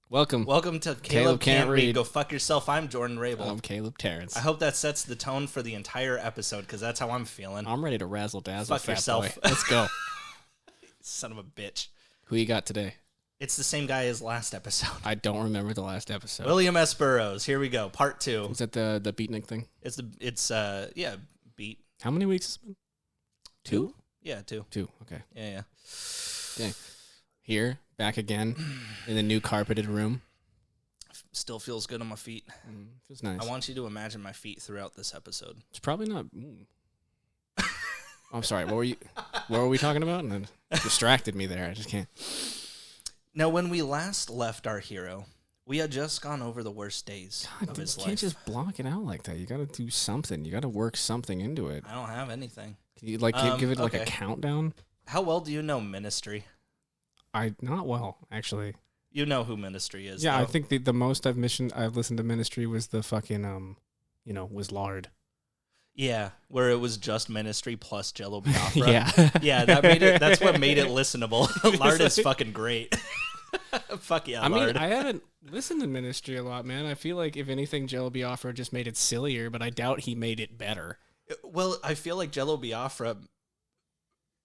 Welcome to Caleb Can't Read. Go fuck yourself. I'm Jordan Rabel. I'm Caleb Terrence. I hope that sets the tone for the entire episode because that's how I'm feeling. I'm ready to razzle dazzle. Fuck yourself. Boy. Let's go. Son of a bitch. Who you got today? It's the same guy as last episode. I don't remember the last episode. William S. Burroughs. Here we go. Part 2. Is that the beatnik thing? It's beat. How many weeks has it been? 2? Yeah, 2. 2. Okay. Yeah. Okay. Here, back again in the new carpeted room. Still feels good on my feet. Feels nice. I want you to imagine my feet throughout this episode. It's probably not. I'm sorry. What were we talking about? And it distracted me there. I just can't. Now, when we last left our hero, we had just gone over the worst days of his life. You can't just block it out like that. You got to do something. You got to work something into it. I don't have anything. Can you give it like a countdown? How well do you know Ministry? Not well, actually. You know who Ministry is. Yeah, though. I think the most I've listened to Ministry was the fucking was Lard. Yeah, where it was just Ministry plus Jello Biafra. Yeah, that's what made it listenable. Lard is fucking great. Fuck yeah, Lard. I haven't listened to Ministry a lot, man. I feel like if anything, Jello Biafra just made it sillier, but I doubt he made it better. Well, I feel like Jello Biafra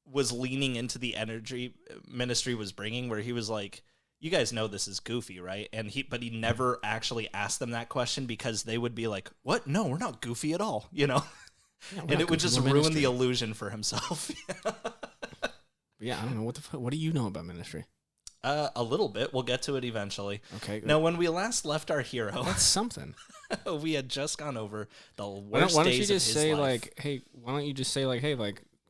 was leaning into the energy Ministry was bringing, where he was like, you guys know this is goofy, right? But he never actually asked them that question because they would be like, what? No, we're not goofy at all, Yeah, and it would just ruin the illusion for himself. Yeah, I don't know. What do you know about Ministry? A little bit. We'll get to it eventually. Okay. Good. Now, when we last left our hero, that's something. We had just gone over the worst why don't days you just of his say life. why don't you just say hey,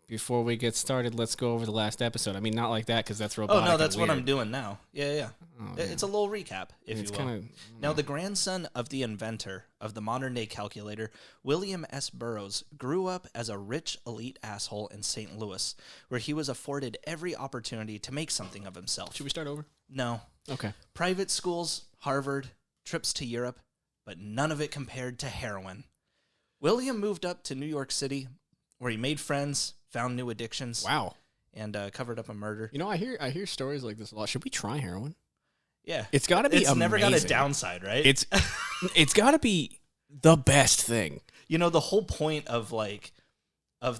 before we get started, let's go over the last episode. I mean, not like that because that's robotic. Oh no, that's and weird. what I'm doing now. Yeah. Oh, it's a little recap, if it's you will. Now, the grandson of the inventor of the modern-day calculator, William S. Burroughs, grew up as a rich elite asshole in St. Louis, where he was afforded every opportunity to make something of himself. Should we start over? No. Okay. Private schools, Harvard, trips to Europe, but none of it compared to heroin. William moved up to New York City, where he made friends, found new addictions. Wow. And covered up a murder. I hear stories like this a lot. Should we try heroin? Yeah. It's got to be amazing. Never got a downside, right? It's got to be the best thing. The whole point of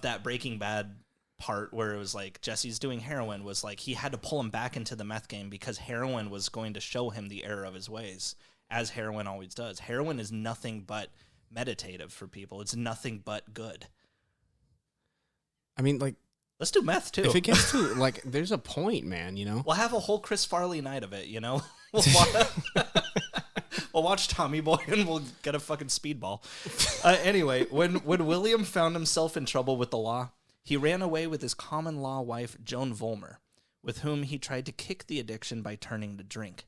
that Breaking Bad part where it was like Jesse's doing heroin was like he had to pull him back into the meth game because heroin was going to show him the error of his ways, as heroin always does. Heroin is nothing but meditative for people. It's nothing but good. I mean, let's do meth too. If it gets to there's a point, man. We'll have a whole Chris Farley night of it. We'll watch Tommy Boy and we'll get a fucking speedball. Anyway, when William found himself in trouble with the law, he ran away with his common law wife, Joan Vollmer, with whom he tried to kick the addiction by turning to drink.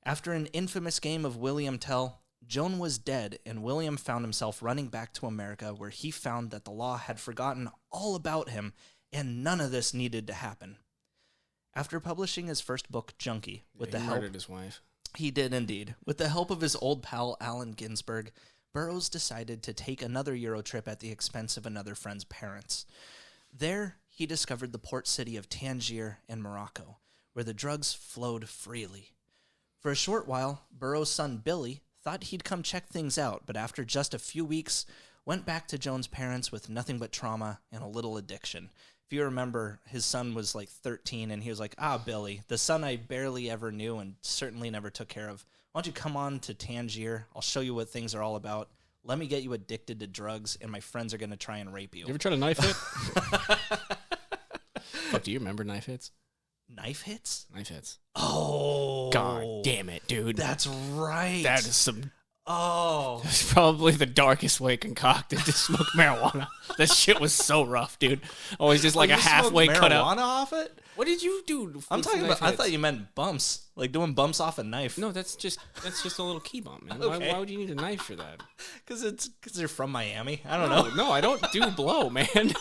After an infamous game of William Tell, Joan was dead, and William found himself running back to America, where he found that the law had forgotten all about him, and none of this needed to happen. After publishing his first book, Junkie, he murdered his wife. He did indeed. With the help of his old pal, Allen Ginsberg, Burroughs decided to take another Euro trip at the expense of another friend's parents. There, he discovered the port city of Tangier in Morocco, where the drugs flowed freely. For a short while, Burroughs' son Billy thought he'd come check things out, but after just a few weeks, went back to Joan's parents with nothing but trauma and a little addiction. If you remember, his son was 13, and he was like, Billy, the son I barely ever knew and certainly never took care of. Why don't you come on to Tangier? I'll show you what things are all about. Let me get you addicted to drugs, and my friends are going to try and rape you. You ever tried a knife hit? Fuck, do you remember knife hits? Knife hits? Knife hits. Oh. God damn it, dude. That's right. That is some... Oh. That's probably the darkest way concocted to smoke marijuana. That shit was so rough, dude. Always just a halfway cut out. Marijuana off it? What did you do? I'm talking about. I thought you meant bumps, like doing bumps off a knife. No, that's just a little key bump, man. Okay. Why would you need a knife for that? Because you're from Miami. I don't know. No, I don't do blow, man.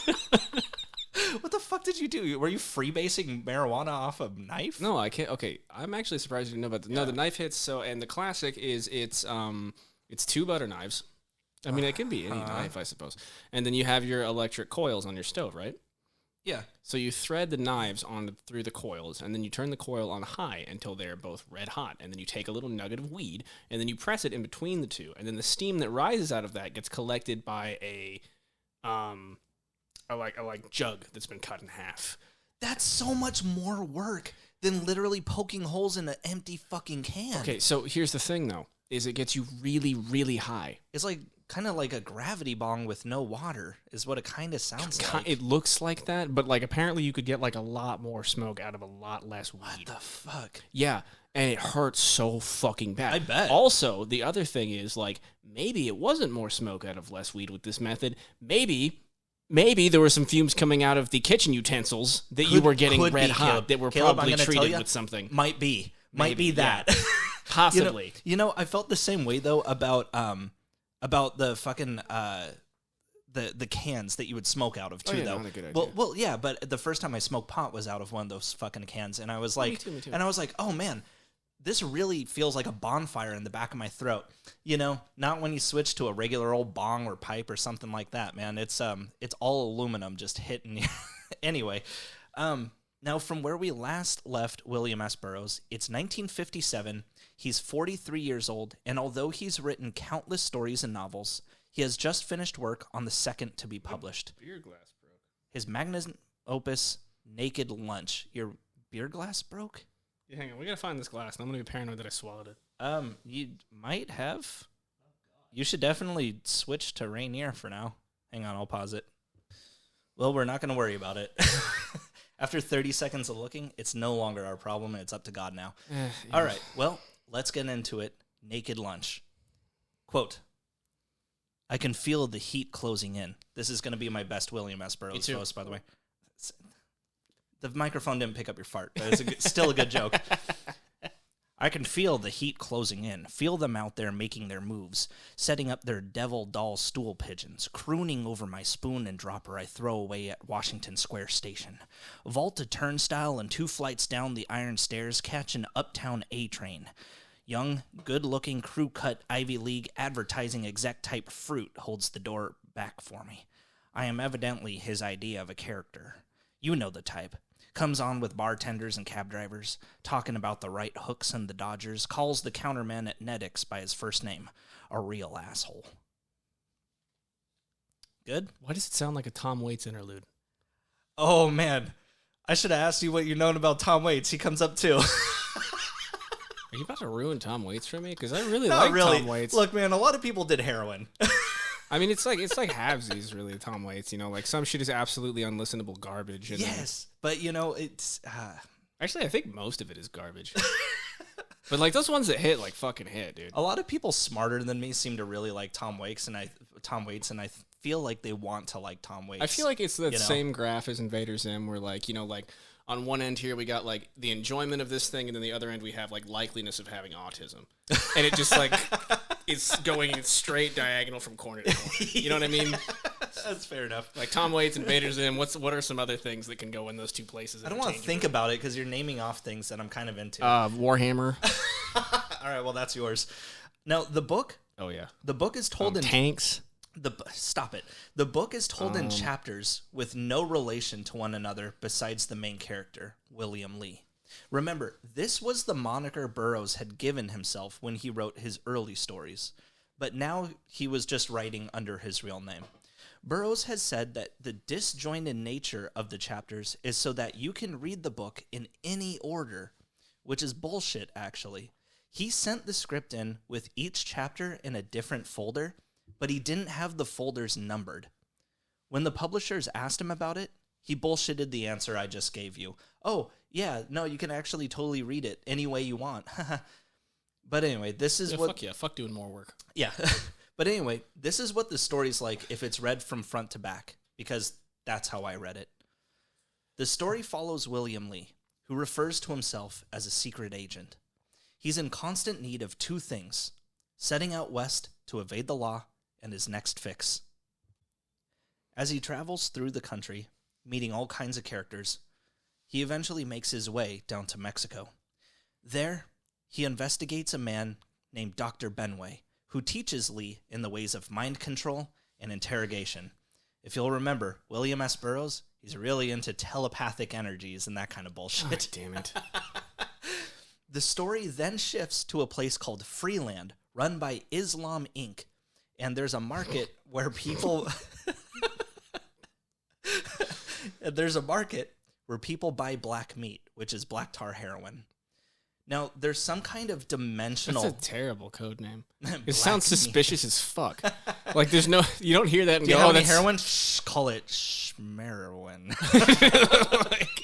What the fuck did you do? Were you freebasing marijuana off a knife? No, I can't. Okay, I'm actually surprised you didn't know about that. No, the knife hits. So, and the classic is it's 2 butter knives. I mean, it can be any knife, I suppose. And then you have your electric coils on your stove, right? Yeah. So you thread the knives on through the coils, and then you turn the coil on high until they're both red hot, and then you take a little nugget of weed, and then you press it in between the two, and then the steam that rises out of that gets collected by a jug that's been cut in half. That's so much more work than literally poking holes in an empty fucking can. Okay, so here's the thing, though, is it gets you really, really high. It's like kind of like a gravity bong with no water is what it kind of sounds like. It looks like that, but like apparently you could get like a lot more smoke out of a lot less weed. What the fuck? Yeah, and it hurts so fucking bad. I bet. Also, the other thing is like maybe it wasn't more smoke out of less weed with this method. Maybe there were some fumes coming out of the kitchen utensils that you were getting red hot Caleb. that were Caleb, probably I'm gonna treated tell ya, with something. Might be that. Yeah. Possibly. You know, I felt the same way though about the fucking the cans that you would smoke out of too. yeah, though. not a good idea. Well, yeah, but the first time I smoked pot was out of one of those fucking cans, and I was like, me too. and I was like, oh man, this really feels like a bonfire in the back of my throat. You know, not when you switch to a regular old bong or pipe or something like that, man. It's all aluminum just hitting you. Anyway, now from where we last left William S. Burroughs, it's 1957. He's 43 years old, and although he's written countless stories and novels, he has just finished work on the second to be published. Beer glass broke. His magnum opus, Naked Lunch. Your beer glass broke? Yeah, hang on, we gotta find this glass, and I'm gonna be paranoid that I swallowed it. You might have. You should definitely switch to Rainier for now. Hang on, I'll pause it. Well, we're not going to worry about it. After 30 seconds of looking, it's no longer our problem, and it's up to God now. Yeah. All right, well, let's get into it. Naked Lunch. Quote, I can feel the heat closing in. This is going to be my best William S. Burroughs post, by the way. The microphone didn't pick up your fart, but it's still a good joke. I can feel the heat closing in, feel them out there making their moves, setting up their devil doll stool pigeons, crooning over my spoon and dropper I throw away at Washington Square Station. Vault a turnstile and 2 flights down the iron stairs, catch an uptown A train. Young, good-looking, crew-cut Ivy League advertising exec-type fruit holds the door back for me. I am evidently his idea of a character. You know the type. Comes on with bartenders and cab drivers, talking about the right hooks and the Dodgers, calls the counterman at Nedix by his first name, a real asshole. Good? Why does it sound like a Tom Waits interlude? Oh, man. I should have asked you what you've known about Tom Waits. He comes up, too. Are you about to ruin Tom Waits for me? Because I really Not like really. Tom Waits. Look, man, a lot of people did heroin. I mean, it's like halvesies, really, Tom Waits. You know, like some shit is absolutely unlistenable garbage. And Yes, but, you know, it's... actually, I think most of it is garbage. But, like, those ones that hit, like, fucking hit, dude. A lot of people smarter than me seem to really like Tom Waits, and I feel like they want to like Tom Waits. I feel like it's that you know? same graph as Invader Zim, where, like, you know, like, on one end here, we got, like, the enjoyment of this thing, and then the other end, we have, like, likeliness of having autism. And it just, like, it's going in straight diagonal from corner to corner. You know what I mean? That's fair enough. Like, Tom Waits, Invader Zim, what are some other things that can go in those two places? I don't want to think about it because you're naming off things that I'm kind of into. Warhammer. All right, well, that's yours. Now, the book... Oh, yeah. The book is told in... Tanks. Stop it. The book is told in chapters with no relation to one another besides the main character, William Lee. Remember, this was the moniker Burroughs had given himself when he wrote his early stories, but now he was just writing under his real name. Burroughs has said that the disjointed nature of the chapters is so that you can read the book in any order, which is bullshit, actually. He sent the script in with each chapter in a different folder, but he didn't have the folders numbered. When the publishers asked him about it, he bullshitted the answer I just gave you. Oh, yeah, no, you can actually totally read it any way you want. But anyway, this is what... Fuck yeah, fuck doing more work. Yeah. But anyway, this is what the story's like if it's read from front to back, because that's how I read it. The story follows William Lee, who refers to himself as a secret agent. He's in constant need of 2 things: setting out west to evade the law and his next fix. As he travels through the country, meeting all kinds of characters, he eventually makes his way down to Mexico. There, he investigates a man named Dr. Benway, who teaches Lee in the ways of mind control and interrogation. If you'll remember, William S. Burroughs, He's really into telepathic energies and that kind of bullshit. Oh, damn it. The story then shifts to a place called Freeland, run by Islam Inc. And there's a market where people... buy black meat, which is black tar heroin. Now, there's some kind of dimensional... That's a terrible code name. It sounds suspicious as fuck. Like, there's no... You don't hear that and go, that's heroin? Call it schmeroin. Like,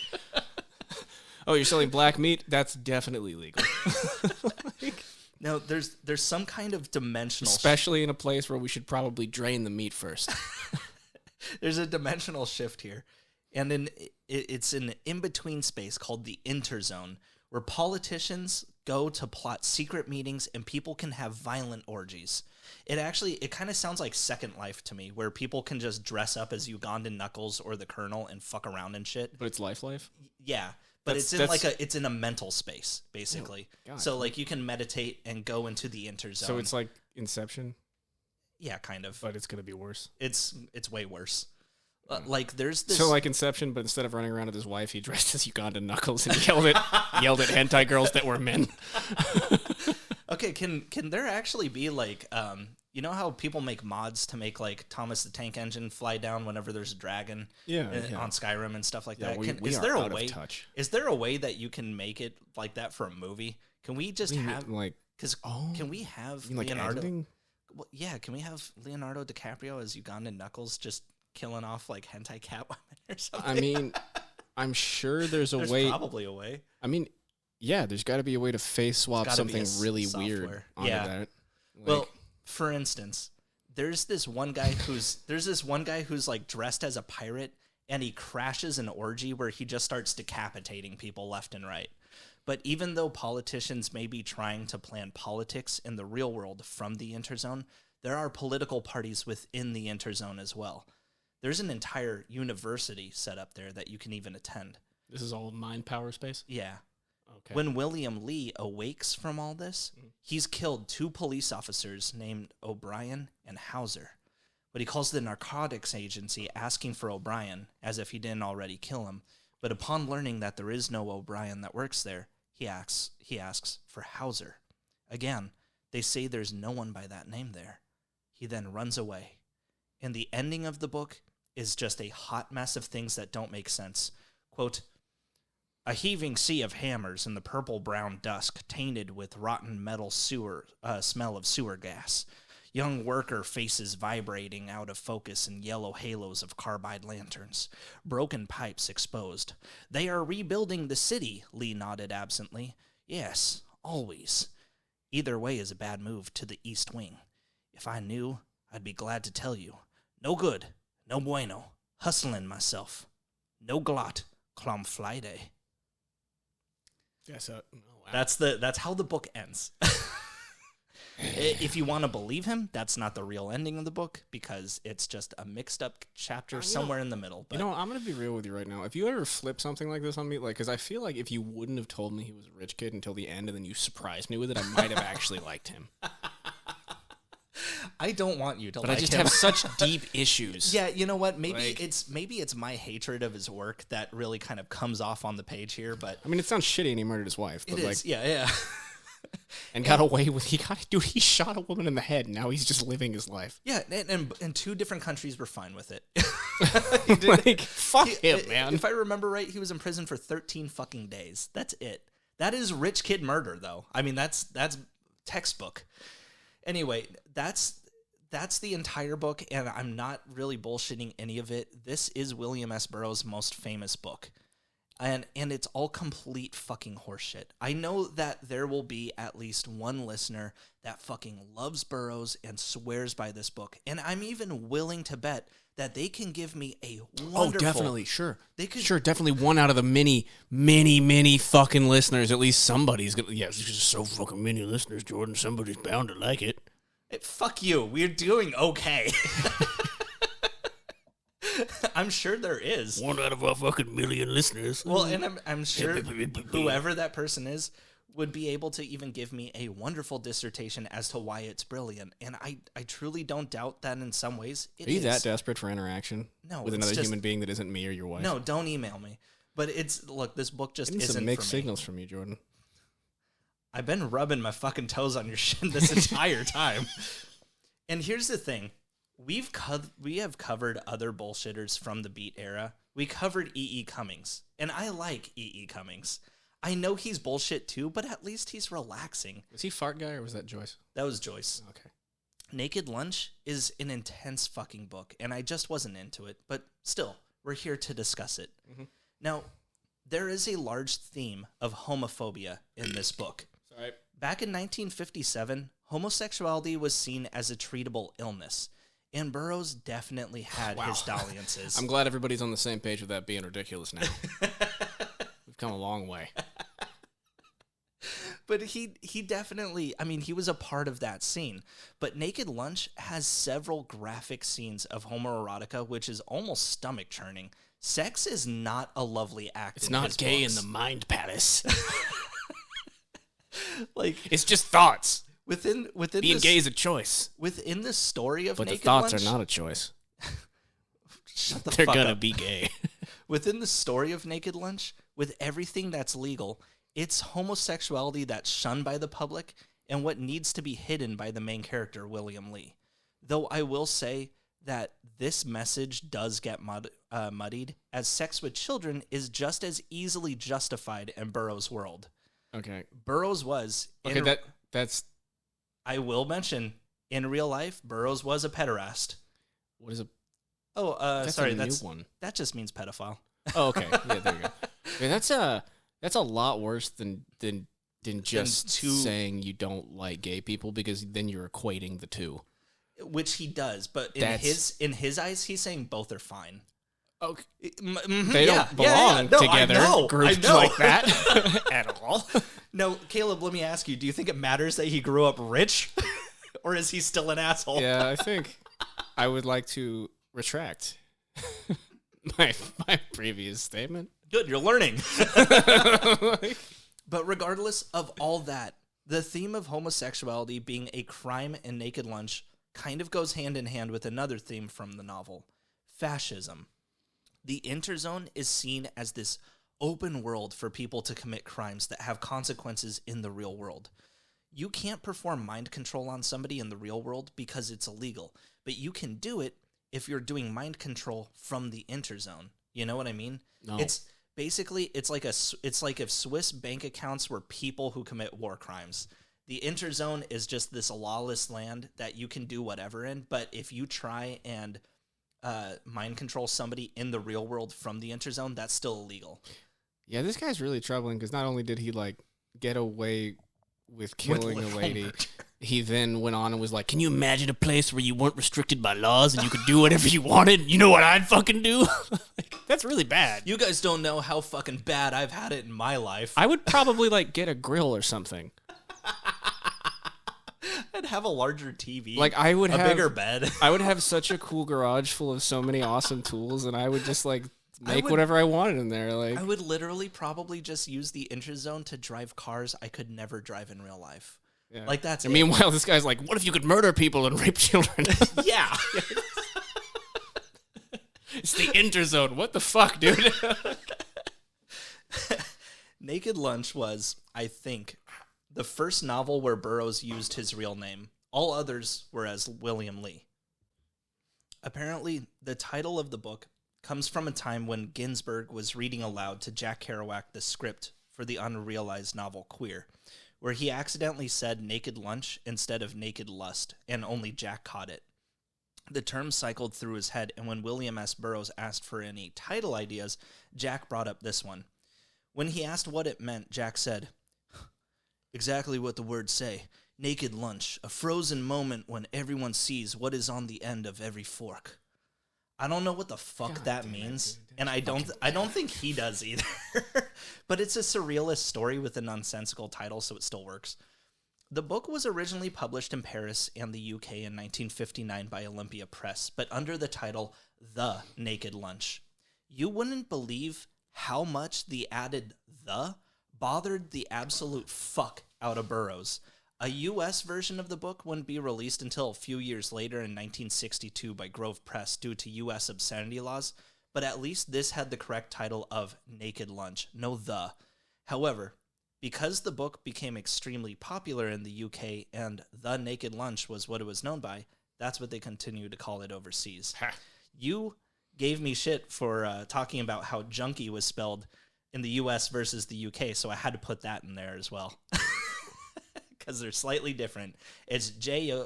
oh, you're selling black meat? That's definitely legal. Now, there's some kind of dimensional... Especially in a place where we should probably drain the meat first. There's a dimensional shift here. And it's an in-between space called the interzone, where politicians go to plot secret meetings and people can have violent orgies. It kind of sounds like Second Life to me, where people can just dress up as Ugandan Knuckles or the Colonel and fuck around and shit. But it's life? Yeah. But it's in a mental space, basically. Oh, so like you can meditate and go into the interzone. So it's like Inception? Yeah, kind of. But it's going to be worse. It's way worse. Like there's this. So like Inception, but instead of running around with his wife, he dressed as Ugandan Knuckles and yelled at hentai girls that were men. Okay, can there actually be like you know how people make mods to make like Thomas the Tank Engine fly down whenever there's a dragon on Skyrim and stuff like that? Is there a way? Is there a way that you can make it like that for a movie? Can we just have like? Can we have Leonardo? Like well, yeah, can we have Leonardo DiCaprio as Ugandan Knuckles just killing off like hentai Catwoman or something? I mean, I'm sure there's probably a way. I mean, yeah, there's got to be a way to face swap something really weird onto that. Like, well, for instance, there's this one guy who's like dressed as a pirate and he crashes an orgy where he just starts decapitating people left and right. But even though politicians may be trying to plan politics in the real world from the interzone, there are political parties within the interzone as well. There's an entire university set up there that you can even attend. This is all mind power space? Yeah. Okay. When William Lee awakes from all this, he's killed 2 police officers named O'Brien and Hauser. But he calls the narcotics agency asking for O'Brien, as if he didn't already kill him. But upon learning that there is no O'Brien that works there, he asks for Hauser. Again, they say there's no one by that name there. He then runs away. And the ending of the book is just a hot mess of things that don't make sense. Quote, a heaving sea of hammers in the purple-brown dusk, tainted with rotten metal smell of sewer gas. Young worker faces vibrating out of focus in yellow halos of carbide lanterns. Broken pipes exposed. They are rebuilding the city, Lee nodded absently. Yes, always. Either way is a bad move to the East Wing. If I knew, I'd be glad to tell you. No good. No bueno. Hustling myself. No glot. Clom fly day. Yes, wow. That's how the book ends. If you want to believe him, that's not the real ending of the book because it's just a mixed up chapter somewhere in the middle. But I'm going to be real with you right now. If you ever flip something like this on me, like, because I feel like if you wouldn't have told me he was a rich kid until the end and then you surprised me with it, I might have actually liked him. I don't want you to but like I just him. have such deep issues. Yeah, you know what? Maybe it's my hatred of his work that really kind of comes off on the page here. But I mean, it sounds shitty and he murdered his wife. But it is, yeah. And got away with he shot a woman in the head and now he's just living his life. Yeah, and 2 different countries were fine with it. Fuck him, man. If I remember right, he was in prison for 13 fucking days. That's it. That is rich kid murder, though. I mean, that's textbook. Anyway, that's the entire book, and I'm not really bullshitting any of it. This is William S. Burroughs' most famous book. And it's all complete fucking horseshit. I know that there will be at least one listener that fucking loves Burroughs and swears by this book. And I'm even willing to bet that they can give me a wonderful... Oh, definitely, sure. Sure, definitely one out of the many fucking listeners. At least somebody's gonna... Yeah, there's just so fucking many listeners, Jordan. Somebody's bound to like it. Hey, fuck you. We're doing okay. I'm sure there is. 1 out of a fucking million listeners. Well, and I'm sure whoever that person is would be able to even give me a wonderful dissertation as to why it's brilliant. And I truly don't doubt that in some ways it Are you is. that desperate for interaction with another human being that isn't me or your wife? No, don't email me. But look, this book just isn't some mixed for me. signals from you, Jordan. I've been rubbing my fucking toes on your shin this entire time. And here's the thing. We have covered other bullshitters from the Beat era. We covered E.E. Cummings. And I like E.E. Cummings. I know he's bullshit too, but at least he's relaxing. Was he Fart Guy or was that Joyce? That was Joyce. Okay. Naked Lunch is an intense fucking book, and I just wasn't into it. But still, we're here to discuss it. Mm-hmm. Now, there is a large theme of homophobia in this book. Sorry. Back in 1957, homosexuality was seen as a treatable illness. And Burroughs definitely had his dalliances. I'm glad everybody's on the same page with that being ridiculous now. We've come a long way. But he definitely, I mean, he was a part of that scene. But Naked Lunch has several graphic scenes of homoerotica, which is almost stomach-churning. Sex is not a lovely act. It's not gay in the mind palace. Like, it's just thoughts. Within being gay is a choice. Within the story of Naked Lunch, but the thoughts are not a choice. Shut the They're fuck gonna up. be gay. Within the story of Naked Lunch, with everything that's legal, it's homosexuality that's shunned by the public and what needs to be hidden by the main character, William Lee. Though I will say that this message does get muddied, as sex with children is just as easily justified in Burroughs' world. Okay. Burroughs was... Okay, that's... I will mention, in real life, Burroughs was a pederast. What is a... Oh, that's sorry, a new one. That just means pedophile. Oh, okay. Yeah, there you go. Yeah, that's a lot worse than just saying you don't like gay people, because then you're equating the two. Which he does, but in his eyes, he's saying both are fine. Okay. Mm-hmm, they don't belong together, grouped like that at all. No, Caleb, let me ask you, do you think it matters that he grew up rich? Or is he still an asshole? Yeah, I think I would like to retract my previous statement. Good, you're learning. But regardless of all that, the theme of homosexuality being a crime in Naked Lunch kind of goes hand in hand with another theme from the novel, fascism. The interzone is seen as this open world for people to commit crimes that have consequences in the real world. You can't perform mind control on somebody in the real world because it's illegal, but you can do it if you're doing mind control from the interzone. You know what I mean? No. It's basically, it's like if Swiss bank accounts were people who commit war crimes. The interzone is just this lawless land that you can do whatever in, but if you try and mind control somebody in the real world from the interzone, that's still illegal. Yeah, this guy's really troubling, because not only did he get away with killing a lady, he then went on and was like, can you imagine a place where you weren't restricted by laws and you could do whatever you wanted? You know what I'd fucking do? That's really bad. You guys don't know how fucking bad I've had it in my life. I would probably get a grill or something. I'd have a larger TV. I would have a bigger bed. I would have such a cool garage full of so many awesome tools, and I would just make whatever I wanted in there. I would literally probably just use the interzone to drive cars I could never drive in real life. Yeah. That's and meanwhile, this guy's like, what if you could murder people and rape children? Yeah. It's the interzone. What the fuck, dude? Naked Lunch was, I think, the first novel where Burroughs used his real name. All others were as William Lee. Apparently, the title of the book comes from a time when Ginsberg was reading aloud to Jack Kerouac the script for the unrealized novel Queer, where he accidentally said Naked Lunch instead of Naked Lust, and only Jack caught it. The term cycled through his head, and when William S. Burroughs asked for any title ideas, Jack brought up this one. When he asked what it meant, Jack said, exactly what the words say. Naked Lunch, a frozen moment when everyone sees what is on the end of every fork. I don't know what the fuck that means, and I don't think he does either. But it's a surrealist story with a nonsensical title, so it still works. The book was originally published in Paris and the UK in 1959 by Olympia Press, but under the title The Naked Lunch. You wouldn't believe how much the added "the" bothered the absolute fuck out of Burroughs. A U.S. version of the book wouldn't be released until a few years later in 1962 by Grove Press due to U.S. obscenity laws, but at least this had the correct title of Naked Lunch, no the. However, because the book became extremely popular in the UK and The Naked Lunch was what it was known by, that's what they continue to call it overseas. Ha. You gave me shit for talking about how junkie was spelled in the US versus the UK, so I had to put that in there as well. Because they're slightly different. It's Junky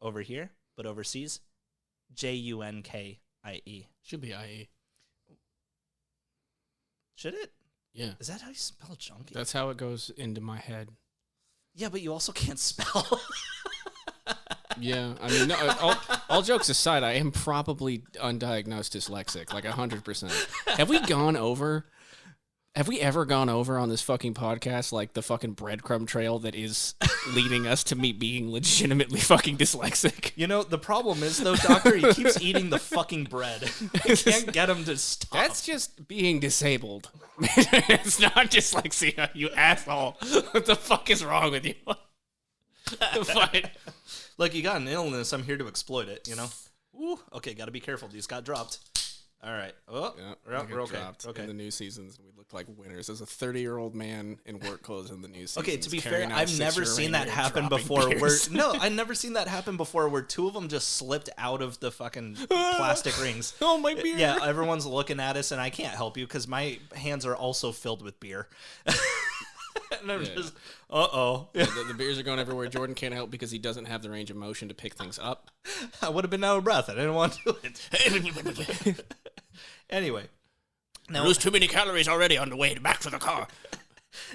over here, but overseas, Junkie. Should be IE. Should it? Yeah. Is that how you spell junkie? That's how it goes into my head. Yeah, but you also can't spell. Yeah, I mean, no, all jokes aside, I am probably undiagnosed dyslexic, like 100%. Have we ever gone over on this fucking podcast, like, the fucking breadcrumb trail that is leading us to me being legitimately fucking dyslexic? You know, the problem is, though, Doctor, he keeps eating the fucking bread. I can't get him to stop. That's just being disabled. It's not dyslexia, you asshole. What the fuck is wrong with you? Look, you got an illness. I'm here to exploit it, you know? Ooh, okay, got to be careful. These got dropped. All right. Oh, yeah, we're okay. Okay. In the new seasons, we looked like winners. As a 30-year-old man in work clothes in the new season. Okay, to be fair, I've never seen that happen before. I've never seen that happen before where two of them just slipped out of the fucking plastic rings. Oh, my beer. Yeah, everyone's looking at us, and I can't help you because my hands are also filled with beer. And I'm just, uh-oh. Yeah, the beers are going everywhere. Jordan can't help because he doesn't have the range of motion to pick things up. I would have been out of breath. I didn't want to do it. Anyway. Now, lose too many calories already on the way back to the car.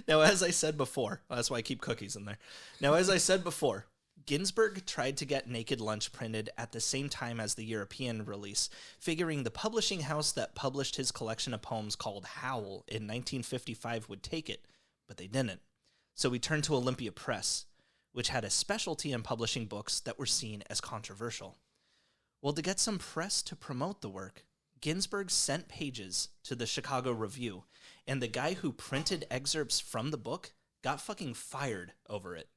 Now, as I said before, that's why I keep cookies in there. Now, as I said before, Ginsberg tried to get Naked Lunch printed at the same time as the European release, figuring the publishing house that published his collection of poems called Howl in 1955 would take it, but they didn't. So we turned to Olympia Press, which had a specialty in publishing books that were seen as controversial. Well, to get some press to promote the work, Ginsberg sent pages to the Chicago Review, and the guy who printed excerpts from the book got fucking fired over it.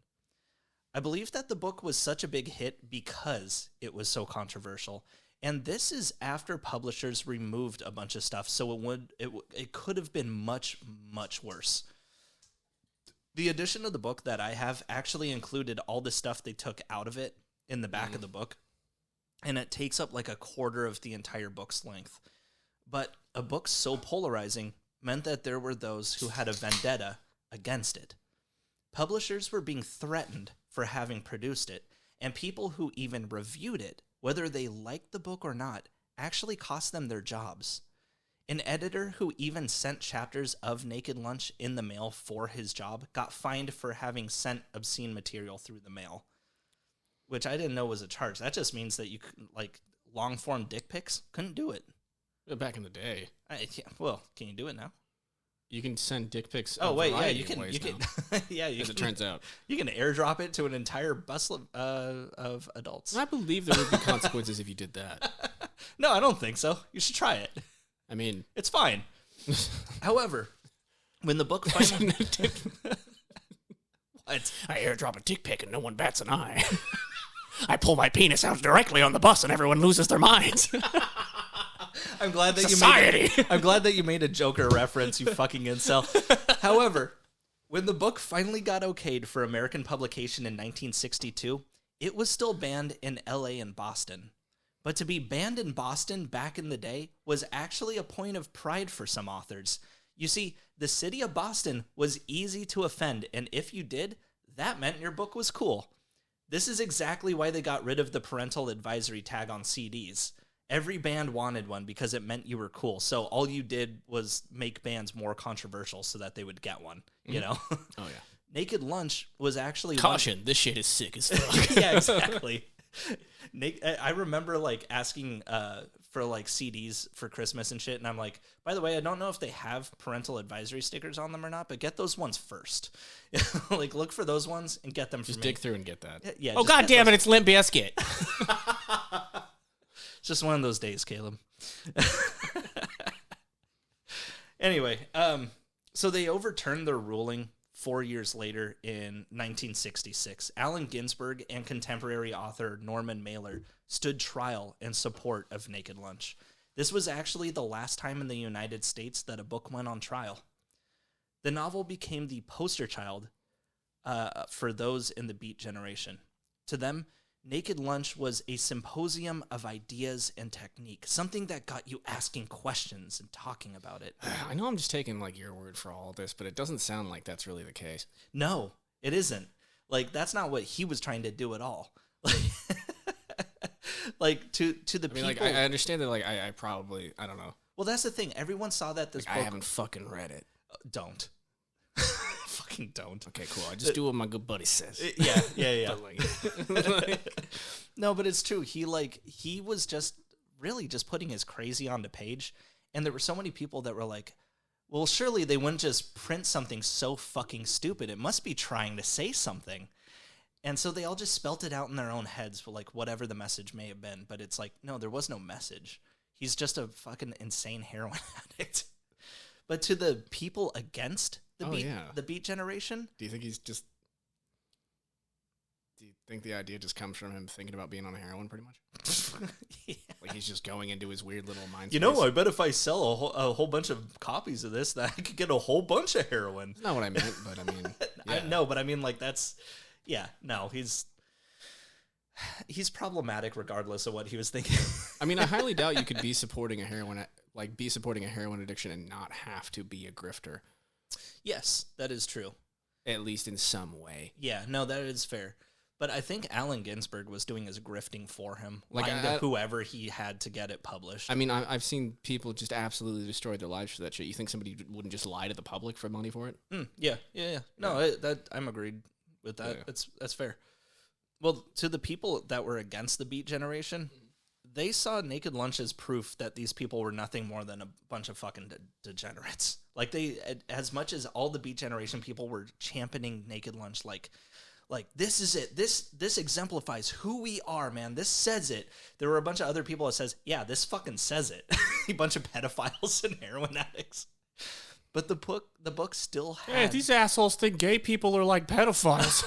I believe that the book was such a big hit because it was so controversial, and this is after publishers removed a bunch of stuff, so it could have been much, much worse. The edition of the book that I have actually included all the stuff they took out of it in the back of the book, and it takes up like a quarter of the entire book's length. But a book so polarizing meant that there were those who had a vendetta against it. Publishers were being threatened for having produced it, and people who even reviewed it, whether they liked the book or not, actually cost them their jobs. An editor who even sent chapters of Naked Lunch in the mail for his job got fined for having sent obscene material through the mail, which I didn't know was a charge. That just means that you like long-form dick pics couldn't do it. Back in the day. Well, can you do it now? You can send dick pics. Oh wait, yeah, you can. Yeah, as it turns out, you can airdrop it to an entire bus of adults. I believe there would be consequences if you did that. No, I don't think so. You should try it. I mean, it's fine. However, when the book finally... What? I airdrop a dick pic and no one bats an eye. I pull my penis out directly on the bus and everyone loses their minds. I'm glad that I'm glad that you made a Joker reference, you fucking incel. However, when the book finally got okayed for American publication in 1962, it was still banned in LA and Boston. But to be banned in Boston back in the day was actually a point of pride for some authors. You see, the city of Boston was easy to offend, and if you did, that meant your book was cool. This is exactly why they got rid of the parental advisory tag on CDs. Every band wanted one because it meant you were cool, so all you did was make bands more controversial so that they would get one, you know? Oh, yeah. Naked Lunch was actually... Caution, this shit is sick as fuck. Yeah, exactly. I remember like asking for like CDs for Christmas and shit, and I'm like, by the way, I don't know if they have parental advisory stickers on them or not, but get those ones first. Like, look for those ones and get them. Just dig through and get that. Yeah. Oh god damn it! It's Limp Bizkit. It's just one of those days, Caleb. Anyway, so they overturned their ruling 4 years later in 1966. Allen Ginsberg and contemporary author Norman Mailer stood trial in support of Naked Lunch. This was actually the last time in the United States that a book went on trial. The novel became the poster child for those in the Beat generation. To them, Naked Lunch was a symposium of ideas and technique, something that got you asking questions and talking about it. I know I'm just taking like your word for all of this, but it doesn't sound like that's really the case. No, it isn't. Like, that's not what he was trying to do at all. Like, to the people... Like, I understand that, like, I probably, I don't know. Well, that's the thing. Everyone saw that this book... I haven't fucking read it. Don't. Fucking don't. Okay, cool. I just do what my good buddy says. Yeah. But No, but it's true. He was just really just putting his crazy onto page, and there were so many people that were like, well, surely they wouldn't just print something so fucking stupid. It must be trying to say something. And so they all just spelt it out in their own heads for like whatever the message may have been. But it's like, no, there was no message. He's just a fucking insane heroin addict. But to the people against the Beat generation, do you think do you think the idea just comes from him thinking about being on heroin pretty much? Yeah. Like he's just going into his weird little mind space. You know, I bet if I sell a whole bunch of copies of this, that I could get a whole bunch of heroin. That's not what I meant, but I mean... Yeah. I know, but I mean, like, that's... Yeah, no, he's problematic regardless of what he was thinking. I mean, I highly doubt you could be supporting a heroin addiction and not have to be a grifter. Yes, that is true. At least in some way. Yeah, no, that is fair. But I think Allen Ginsberg was doing his grifting for him, like whoever he had to get it published. I mean, I've seen people just absolutely destroy their lives for that shit. You think somebody wouldn't just lie to the public for money for it? Yeah. No, I'm agreed with that. Yeah. That's fair. Well, to the people that were against the Beat generation, they saw Naked Lunch as proof that these people were nothing more than a bunch of fucking degenerates. Like, they, as much as all the Beat generation people were championing Naked Lunch, like this is it. This exemplifies who we are, man. This says it. There were a bunch of other people that says, yeah, this fucking says it. A bunch of pedophiles and heroin addicts. But the book still had... Hey, these assholes think gay people are like pedophiles.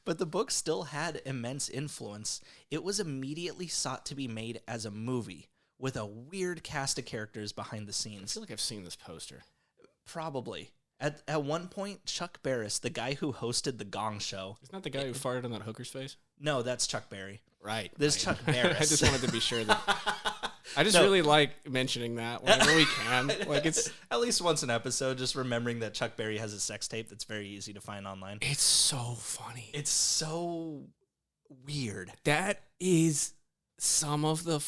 But the book still had immense influence. It was immediately sought to be made as a movie with a weird cast of characters behind the scenes. I feel like I've seen this poster. Probably. At one point, Chuck Barris, the guy who hosted the Gong Show... Isn't that the guy who farted on that hooker's face? No, that's Chuck Berry. Right. This Chuck Barris. I just wanted to be sure that... I just really like mentioning that whenever we can. Like, it's... At least once an episode, just remembering that Chuck Berry has a sex tape that's very easy to find online. It's so funny. It's so weird. That is some of the...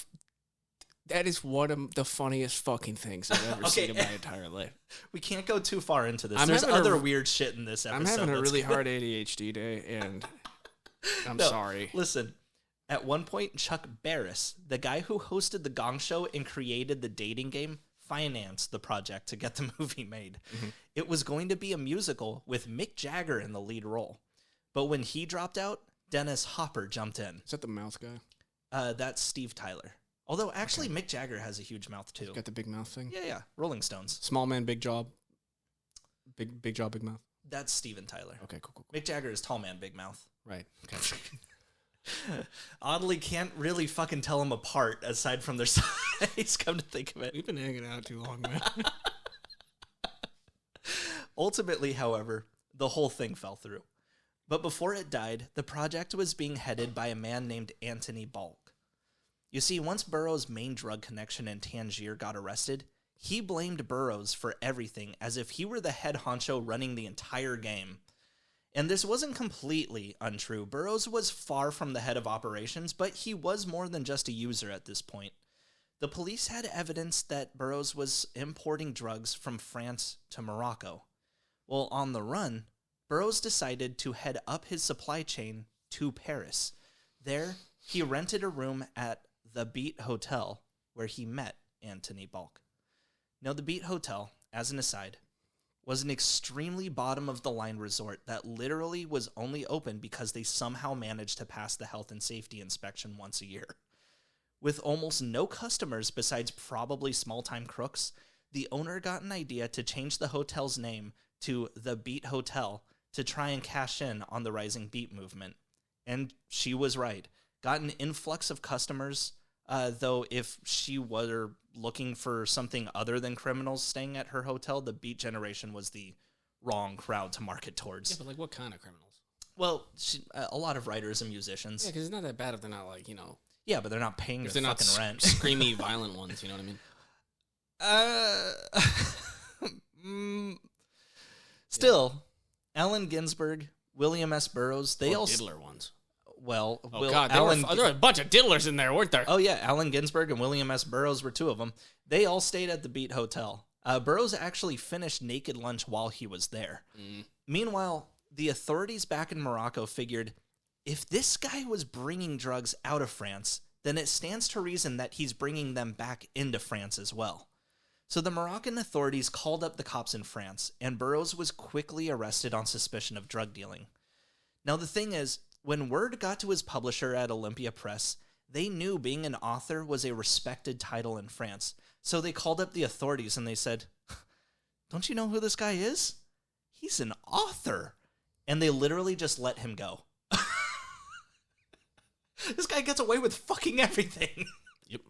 That is one of the funniest fucking things I've ever seen in my entire life. We can't go too far into this. There's other weird shit in this episode. I'm having a really hard ADHD day, and I'm sorry. Listen, at one point, Chuck Barris, the guy who hosted the Gong Show and created the dating game, financed the project to get the movie made. Mm-hmm. It was going to be a musical with Mick Jagger in the lead role. But when he dropped out, Dennis Hopper jumped in. Is that the mouth guy? That's Steve Tyler. Although, actually, Mick Jagger has a huge mouth, too. Got the big mouth thing? Yeah. Rolling Stones. Small man, big job. Big job, big mouth. That's Steven Tyler. Okay, cool. Mick Jagger is tall man, big mouth. Right. Okay. Oddly, can't really fucking tell them apart, aside from their size, come to think of it. We've been hanging out too long, man. Ultimately, however, the whole thing fell through. But before it died, the project was being headed by a man named Anthony Balk. You see, once Burroughs' main drug connection in Tangier got arrested, he blamed Burroughs for everything as if he were the head honcho running the entire game. And this wasn't completely untrue. Burroughs was far from the head of operations, but he was more than just a user at this point. The police had evidence that Burroughs was importing drugs from France to Morocco. Well, on the run, Burroughs decided to head up his supply chain to Paris. There, he rented a room at the Beat Hotel, where he met Anthony Balk. Now, the Beat Hotel, as an aside, was an extremely bottom-of-the-line resort that literally was only open because they somehow managed to pass the health and safety inspection once a year. With almost no customers besides probably small-time crooks, the owner got an idea to change the hotel's name to the Beat Hotel to try and cash in on the rising beat movement. And she was right. Got an influx of customers, though if she were looking for something other than criminals staying at her hotel, the beat generation was the wrong crowd to market towards. Yeah, but like what kind of criminals? Well, a lot of writers and musicians. Yeah, because it's not that bad if they're not like, Yeah, but they're not paying their they're fucking not rent. Screamy, violent ones, you know what I mean? Still, Allen Ginsberg, William S. Burroughs, they all... diddler ones. Well, Oh, God, there were a bunch of diddlers in there, weren't there? Oh, yeah, Allen Ginsberg and William S. Burroughs were two of them. They all stayed at the Beat Hotel. Burroughs actually finished Naked Lunch while he was there. Meanwhile, the authorities back in Morocco figured, if this guy was bringing drugs out of France, then it stands to reason that he's bringing them back into France as well. So the Moroccan authorities called up the cops in France, and Burroughs was quickly arrested on suspicion of drug dealing. Now the thing is, when word got to his publisher at Olympia Press, they knew being an author was a respected title in France. So they called up the authorities and they said, "Don't you know who this guy is? He's an author." And they literally just let him go. This guy gets away with fucking everything. Yep.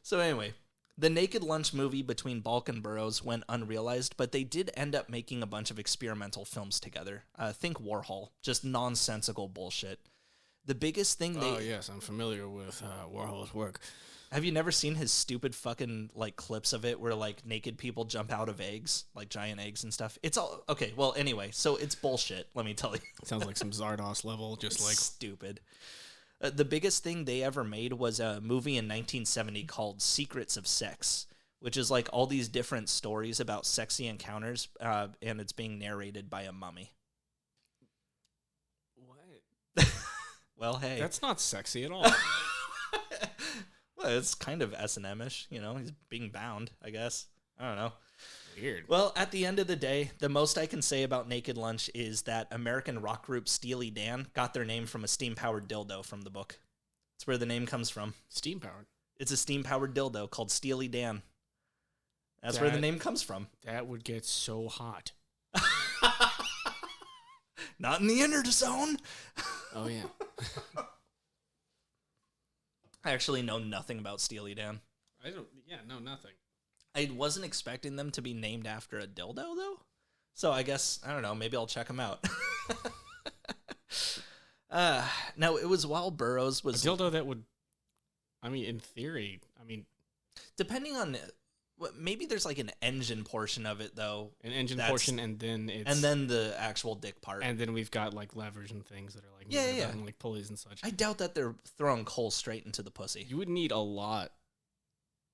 So anyway, the Naked Lunch movie between Balk and Burroughs went unrealized, but they did end up making a bunch of experimental films together. Think Warhol. Just nonsensical bullshit. The biggest thing they... Oh, yes, I'm familiar with Warhol's work. Have you never seen his stupid fucking, like, clips of it where, like, naked people jump out of eggs? Like, giant eggs and stuff? It's all... Okay, well, anyway, so it's bullshit, let me tell you. Sounds like some Zardos level, just like... Stupid. The biggest thing they ever made was a movie in 1970 called Secrets of Sex, which is, like, all these different stories about sexy encounters, and it's being narrated by a mummy. What? Well, hey. That's not sexy at all. Well, it's kind of S&M-ish, you know? He's being bound, I guess. I don't know. Weird. Well, at the end of the day, the most I can say about Naked Lunch is that American rock group Steely Dan got their name from a steam-powered dildo from the book. That's where the name comes from. Steam-powered? It's a steam-powered dildo called Steely Dan. That's where the name comes from. That would get so hot. Not in the inner zone. Oh, yeah. I actually know nothing about Steely Dan. Nothing. I wasn't expecting them to be named after a dildo, though. So I guess, I don't know, maybe I'll check them out. Now, it was while Burroughs was... A dildo that would, in theory, Depending on... Maybe there's like an engine portion of it, though. An engine portion, and then it's... And then the actual dick part. And then we've got, like, levers and things that are, like... Yeah. And, like, pulleys and such. I doubt that they're throwing coal straight into the pussy. You would need a lot.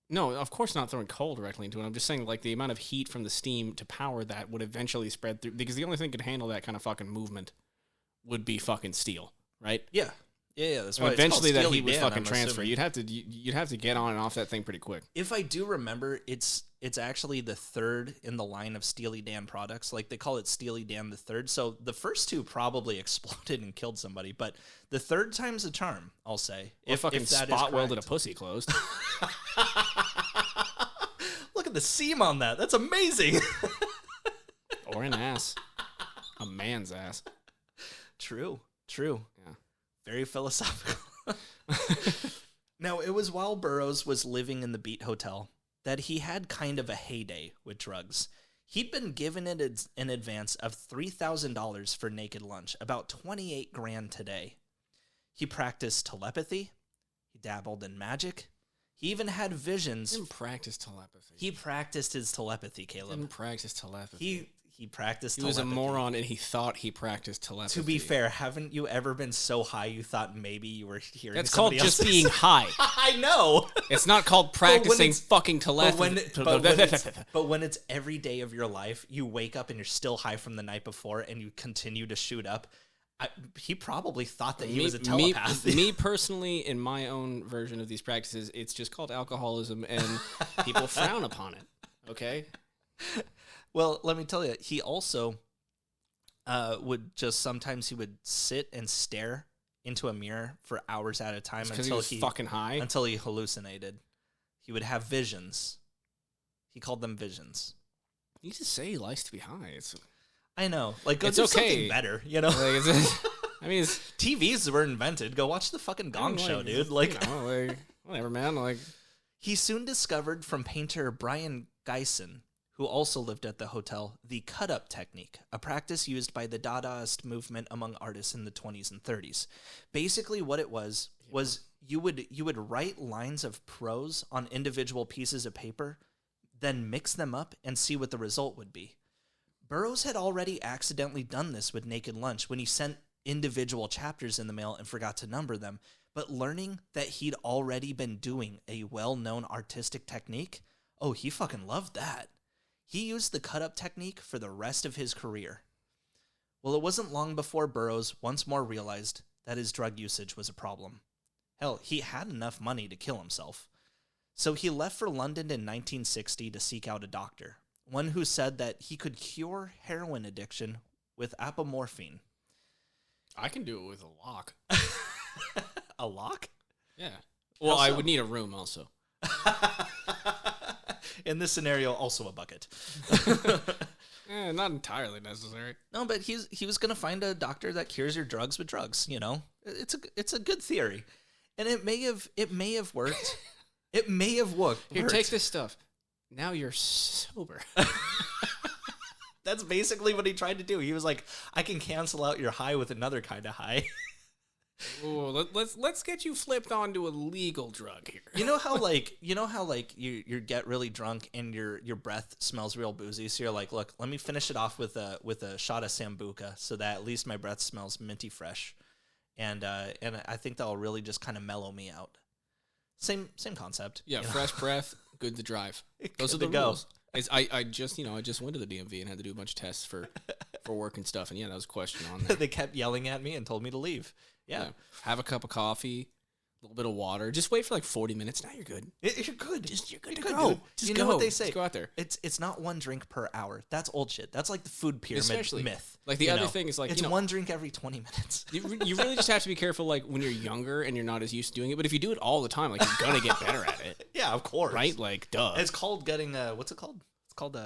No, of course not throwing coal directly into it. I'm just saying, like, the amount of heat from the steam to power that would eventually spread through... Because the only thing that could handle that kind of fucking movement would be fucking steel, right? Yeah. That's why eventually it's that called heat would Steely Dan, fucking I'm transfer. assuming. You'd have to get on and off that thing pretty quick. If I do remember, it's actually the third in the line of Steely Dan products. Like, they call it Steely Dan the third. So the first two probably exploded and killed somebody, but the third time's a charm, I'll say. If fucking that spot is welded a correct. pussy closed. Look at the seam on that. That's amazing. Or an ass. A man's ass. True. Yeah. Very philosophical. Now, it was while Burroughs was living in the Beat Hotel that he had kind of a heyday with drugs. He'd been given it an advance of $3,000 for Naked Lunch, about 28 grand today. He practiced telepathy. He dabbled in magic. He even had visions. Didn't practice telepathy. He practiced his telepathy, Caleb. Didn't practice telepathy. He practiced He telepathy. was a moron, and he thought he practiced telepathy. To be fair, haven't you ever been so high you thought maybe you were hearing That's called somebody just else's? being high. I know. It's not called practicing fucking telepathy. But when it's every day of your life, you wake up and you're still high from the night before, and you continue to shoot up. He probably thought that he was a telepath. Me personally, in my own version of these practices, it's just called alcoholism, and people frown upon it. Okay. Well, let me tell you, he also would just sometimes he would sit and stare into a mirror for hours at a time because he was fucking high. Until he hallucinated. He would have visions. He called them visions. You just say he likes to be high. I know. Like, go it's do okay. something better, you know? Like, I mean, TVs were invented. Go watch the fucking Gong Show, dude. Like, you know, like, whatever, man. Like, he soon discovered from painter Brian Geisen, who also lived at the hotel, the cut-up technique, a practice used by the Dadaist movement among artists in the 20s and 30s. Basically, what it was you would write lines of prose on individual pieces of paper, then mix them up and see what the result would be. Burroughs had already accidentally done this with Naked Lunch when he sent individual chapters in the mail and forgot to number them, but learning that he'd already been doing a well-known artistic technique, oh, he fucking loved that. He used the cut-up technique for the rest of his career. Well, it wasn't long before Burroughs once more realized that his drug usage was a problem. Hell, he had enough money to kill himself. So he left for London in 1960 to seek out a doctor, one who said that he could cure heroin addiction with apomorphine. I can do it with a lock. A lock? Yeah. Well, I would need a room also. In this scenario, also a bucket. Not entirely necessary. No, but he was gonna find a doctor that cures your drugs with drugs. You know, it's a good theory, and it may have worked. It may have worked. Here, take this stuff. Now you're sober. That's basically what he tried to do. He was like, I can cancel out your high with another kind of high. Ooh, let's get you flipped onto a legal drug here. You know how you get really drunk and your breath smells real boozy, so you're like, look, let me finish it off with a shot of Sambuca so that at least my breath smells minty fresh, and I think that'll really just kind of mellow me out. Same concept. Yeah, fresh breath, good to drive. Those are the rules. I just went to the DMV and had to do a bunch of tests for work and stuff, and yeah, that was a question on there. They kept yelling at me and told me to leave. Yeah. Have a cup of coffee, a little bit of water. Just wait for like 40 minutes. Now you're good. You're good. You're good to go. Dude. Just you go. know what they say? Just go out there. It's not one drink per hour. That's old shit. That's like the food pyramid myth. Like the other thing is like, it's one drink every 20 minutes. You really just have to be careful like when you're younger and you're not as used to doing it. But if you do it all the time, like you're gonna get better at it. Yeah, of course. Right? Like, duh. It's called getting what's it called? It's called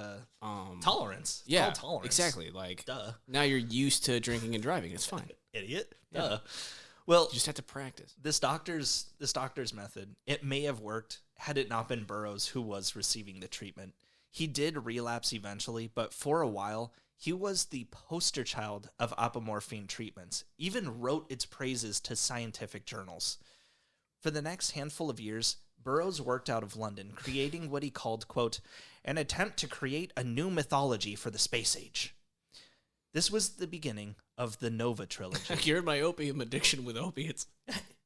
tolerance. It's called tolerance. Exactly. Like, duh. Now you're used to drinking and driving. It's fine. Idiot. Yeah. Duh. Well, you just have to practice. This doctor's method, it may have worked had it not been Burroughs who was receiving the treatment. He did relapse eventually, but for a while, he was the poster child of apomorphine treatments, even wrote its praises to scientific journals. For the next handful of years, Burroughs worked out of London, creating what he called, quote, an attempt to create a new mythology for the space age. This was the beginning of the Nova trilogy. I cured my opium addiction with opiates.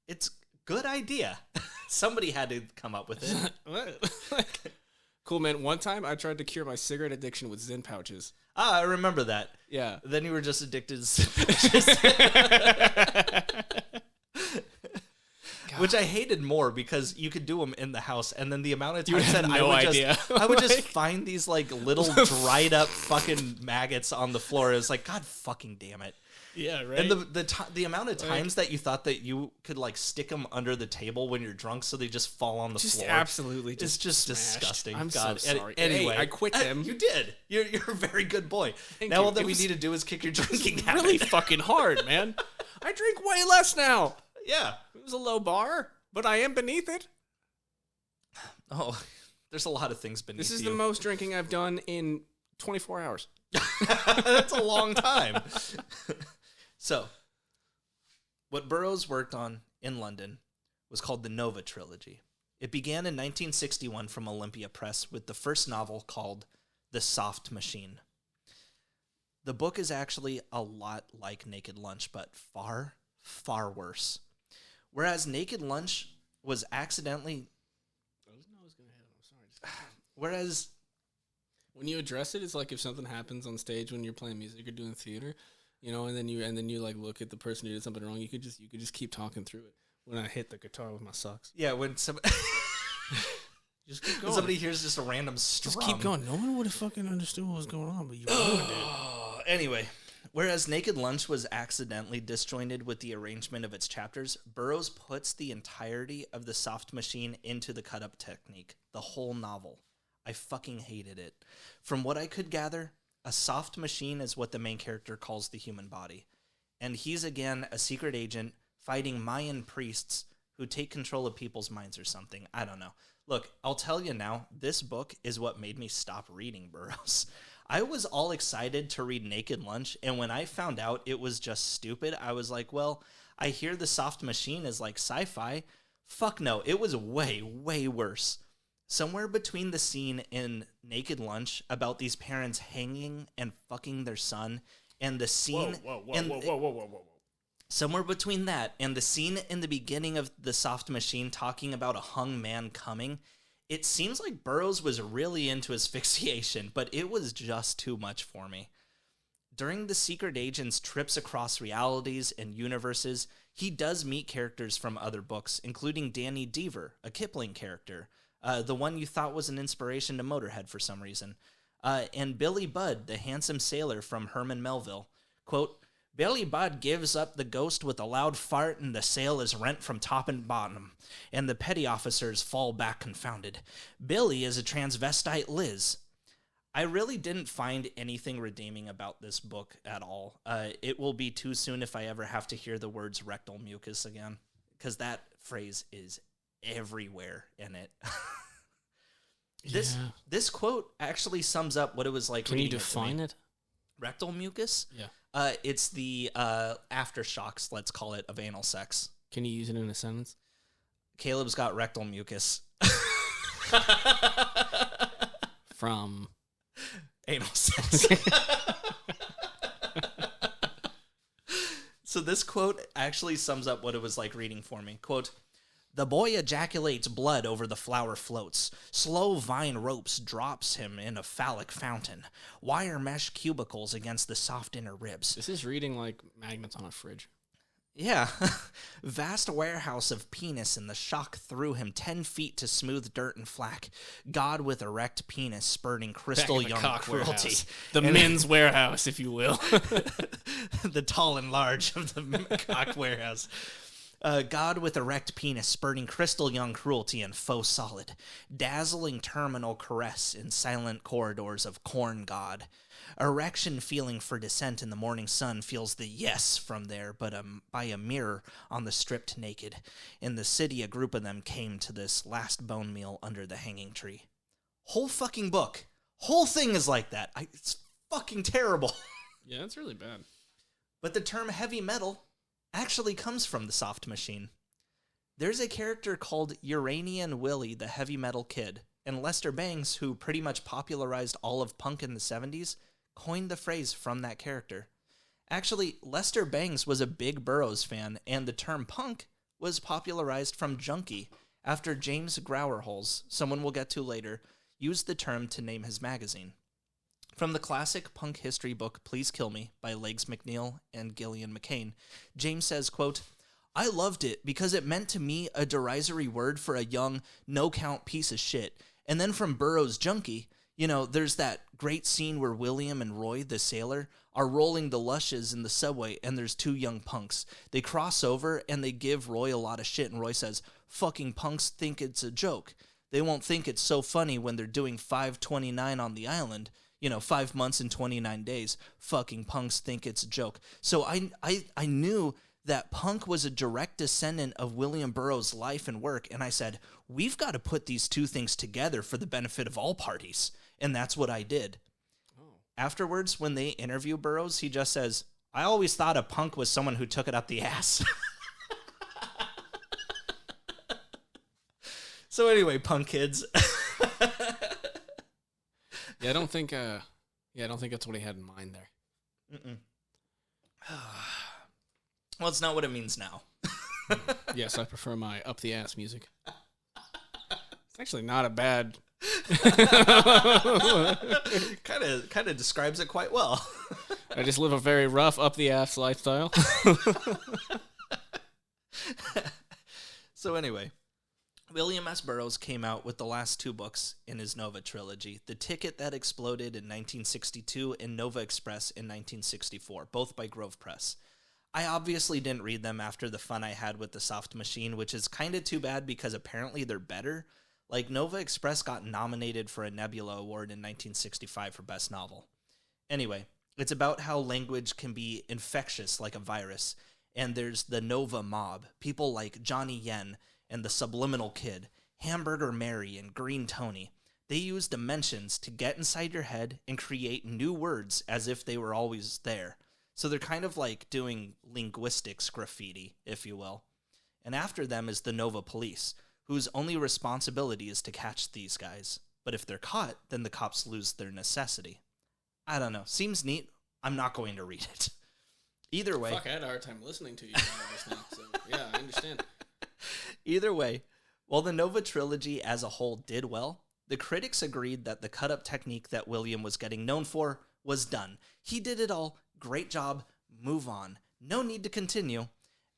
It's good idea. Somebody had to come up with it. What? Cool, man. One time I tried to cure my cigarette addiction with Zen pouches. Ah, I remember that. Yeah. Then you were just addicted to Zen pouches. Which I hated more because you could do them in the house, and then the amount of times that I would just find these like little dried up fucking maggots on the floor. It was like, God fucking damn it. Yeah, right. And the amount of times that you thought that you could like stick them under the table when you're drunk, so they just fall on the floor. Absolutely, it's just smashed. disgusting. I'm God. so sorry. Anyway, I quit them. You did. You're a very good boy. Thank now you. all that we need to do is kick your drinking habit. Really fucking hard, man. I drink way less now. Yeah, it was a low bar, but I am beneath it. Oh, there's a lot of things beneath. This is the most drinking I've done in 24 hours. That's a long time. So, what Burroughs worked on in London was called the Nova trilogy. It began in 1961 from Olympia Press with the first novel called The Soft Machine. The book is actually a lot like Naked Lunch, but far, far worse. Whereas Naked Lunch was accidentally... I didn't know I was going to hit him. I'm sorry. Whereas... When you address it, it's like if something happens on stage when you're playing music or doing theater, you know, and then you like look at the person who did something wrong. You could just keep talking through it. When I hit the guitar with my socks. Yeah, when some... Just keep going. Somebody hears just a random strum. Just keep going. No one would have fucking understood what was going on, but you ruined it. Anyway, Whereas Naked Lunch was accidentally disjointed with the arrangement of its chapters, Burroughs puts the entirety of the soft machine into the cut-up technique, the whole novel. I fucking hated it. From what I could gather, a soft machine is what the main character calls the human body. And he's again a secret agent fighting Mayan priests who take control of people's minds or something. I don't know. Look, I'll tell you now, this book is what made me stop reading Burroughs. I was all excited to read Naked Lunch, and when I found out it was just stupid, I was like, well, I hear the soft machine is like sci-fi. Fuck no, it was way, way worse. Somewhere between the scene in Naked Lunch about these parents hanging and fucking their son, and the scene... Whoa. Somewhere between that and the scene in the beginning of The Soft Machine talking about a hung man coming, it seems like Burroughs was really into asphyxiation, but it was just too much for me. During the secret agent's trips across realities and universes, he does meet characters from other books, including Danny Deaver, a Kipling character, the one you thought was an inspiration to Motorhead for some reason, and Billy Budd, the handsome sailor from Herman Melville. Quote, Billy Budd gives up the ghost with a loud fart, and the sail is rent from top and bottom, and the petty officers fall back confounded. Billy is a transvestite Liz. I really didn't find anything redeeming about this book at all. It will be too soon if I ever have to hear the words rectal mucus again, because that phrase is everywhere in it. This quote actually sums up what it was like. Can you define it? Rectal mucus? Yeah. It's the aftershocks, let's call it, of anal sex. Can you use it in a sentence? Caleb's got rectal mucus. From anal sex. So this quote actually sums up what it was like reading for me. Quote, the boy ejaculates blood over the flower floats. Slow vine ropes drops him in a phallic fountain. Wire mesh cubicles against the soft inner ribs. This is reading like magnets on a fridge. Yeah. Vast warehouse of penis, and the shock threw him 10 feet to smooth dirt and flack. God with erect penis spurting crystal young cruelty. Warehouse. The men's warehouse, if you will. The tall and large of the cock warehouse. God with erect penis spurting crystal young cruelty and faux solid. Dazzling terminal caress in silent corridors of corn god. Erection feeling for descent in the morning sun feels the yes from there, but by a mirror on the stripped naked. In the city, a group of them came to this last bone meal under the hanging tree. Whole fucking book. Whole thing is like that. It's fucking terrible. Yeah, it's really bad. But the term heavy metal actually comes from The Soft Machine. There's a character called Uranian Willie, the heavy metal kid, and Lester Bangs, who pretty much popularized all of punk in the 70s, coined the phrase from that character. Actually, Lester Bangs was a big Burroughs fan, and the term punk was popularized from Junkie after James Grauerholz, someone we'll get to later, used the term to name his magazine. From the classic punk history book Please Kill Me by Legs McNeil and Gillian McCain, James says, quote, I loved it because it meant to me a derisory word for a young, no-count piece of shit. And then from Burroughs' Junkie, you know, there's that great scene where William and Roy, the sailor, are rolling the lushes in the subway, and there's two young punks. They cross over, and they give Roy a lot of shit, and Roy says, fucking punks think it's a joke. They won't think it's so funny when they're doing 529 on the island. 5 months and 29 days. Fucking punks think it's a joke. So I knew that punk was a direct descendant of William Burroughs' life and work, and I said, we've got to put these two things together for the benefit of all parties. And that's what I did. Oh. Afterwards, when they interview Burroughs, he just says, I always thought a punk was someone who took it up the ass. So anyway, punk kids. Yeah, I don't think that's what he had in mind there. Well, it's not what it means now. Yes, I prefer my up the ass music. It's actually not a bad. kind of describes it quite well. I just live a very rough up the ass lifestyle. So anyway, William S. Burroughs came out with the last two books in his Nova trilogy, The Ticket That Exploded in 1962 and Nova Express in 1964, both by Grove Press. I obviously didn't read them after the fun I had with The Soft Machine, which is kind of too bad because apparently they're better. Like, Nova Express got nominated for a Nebula Award in 1965 for Best Novel. Anyway, it's about how language can be infectious like a virus, and there's the Nova mob, people like Johnny Yen and the Subliminal Kid, Hamburger Mary and Green Tony. They use dimensions to get inside your head and create new words as if they were always there. So they're kind of like doing linguistics graffiti, if you will. And after them is the Nova Police, whose only responsibility is to catch these guys. But if they're caught, then the cops lose their necessity. I don't know. Seems neat. I'm not going to read it. Either way. Fuck, I had a hard time listening to you just now, so yeah, I understand. Either way, while the Nova trilogy as a whole did well, the critics agreed that the cut-up technique that William was getting known for was done. He did it all. Great job. Move on. No need to continue.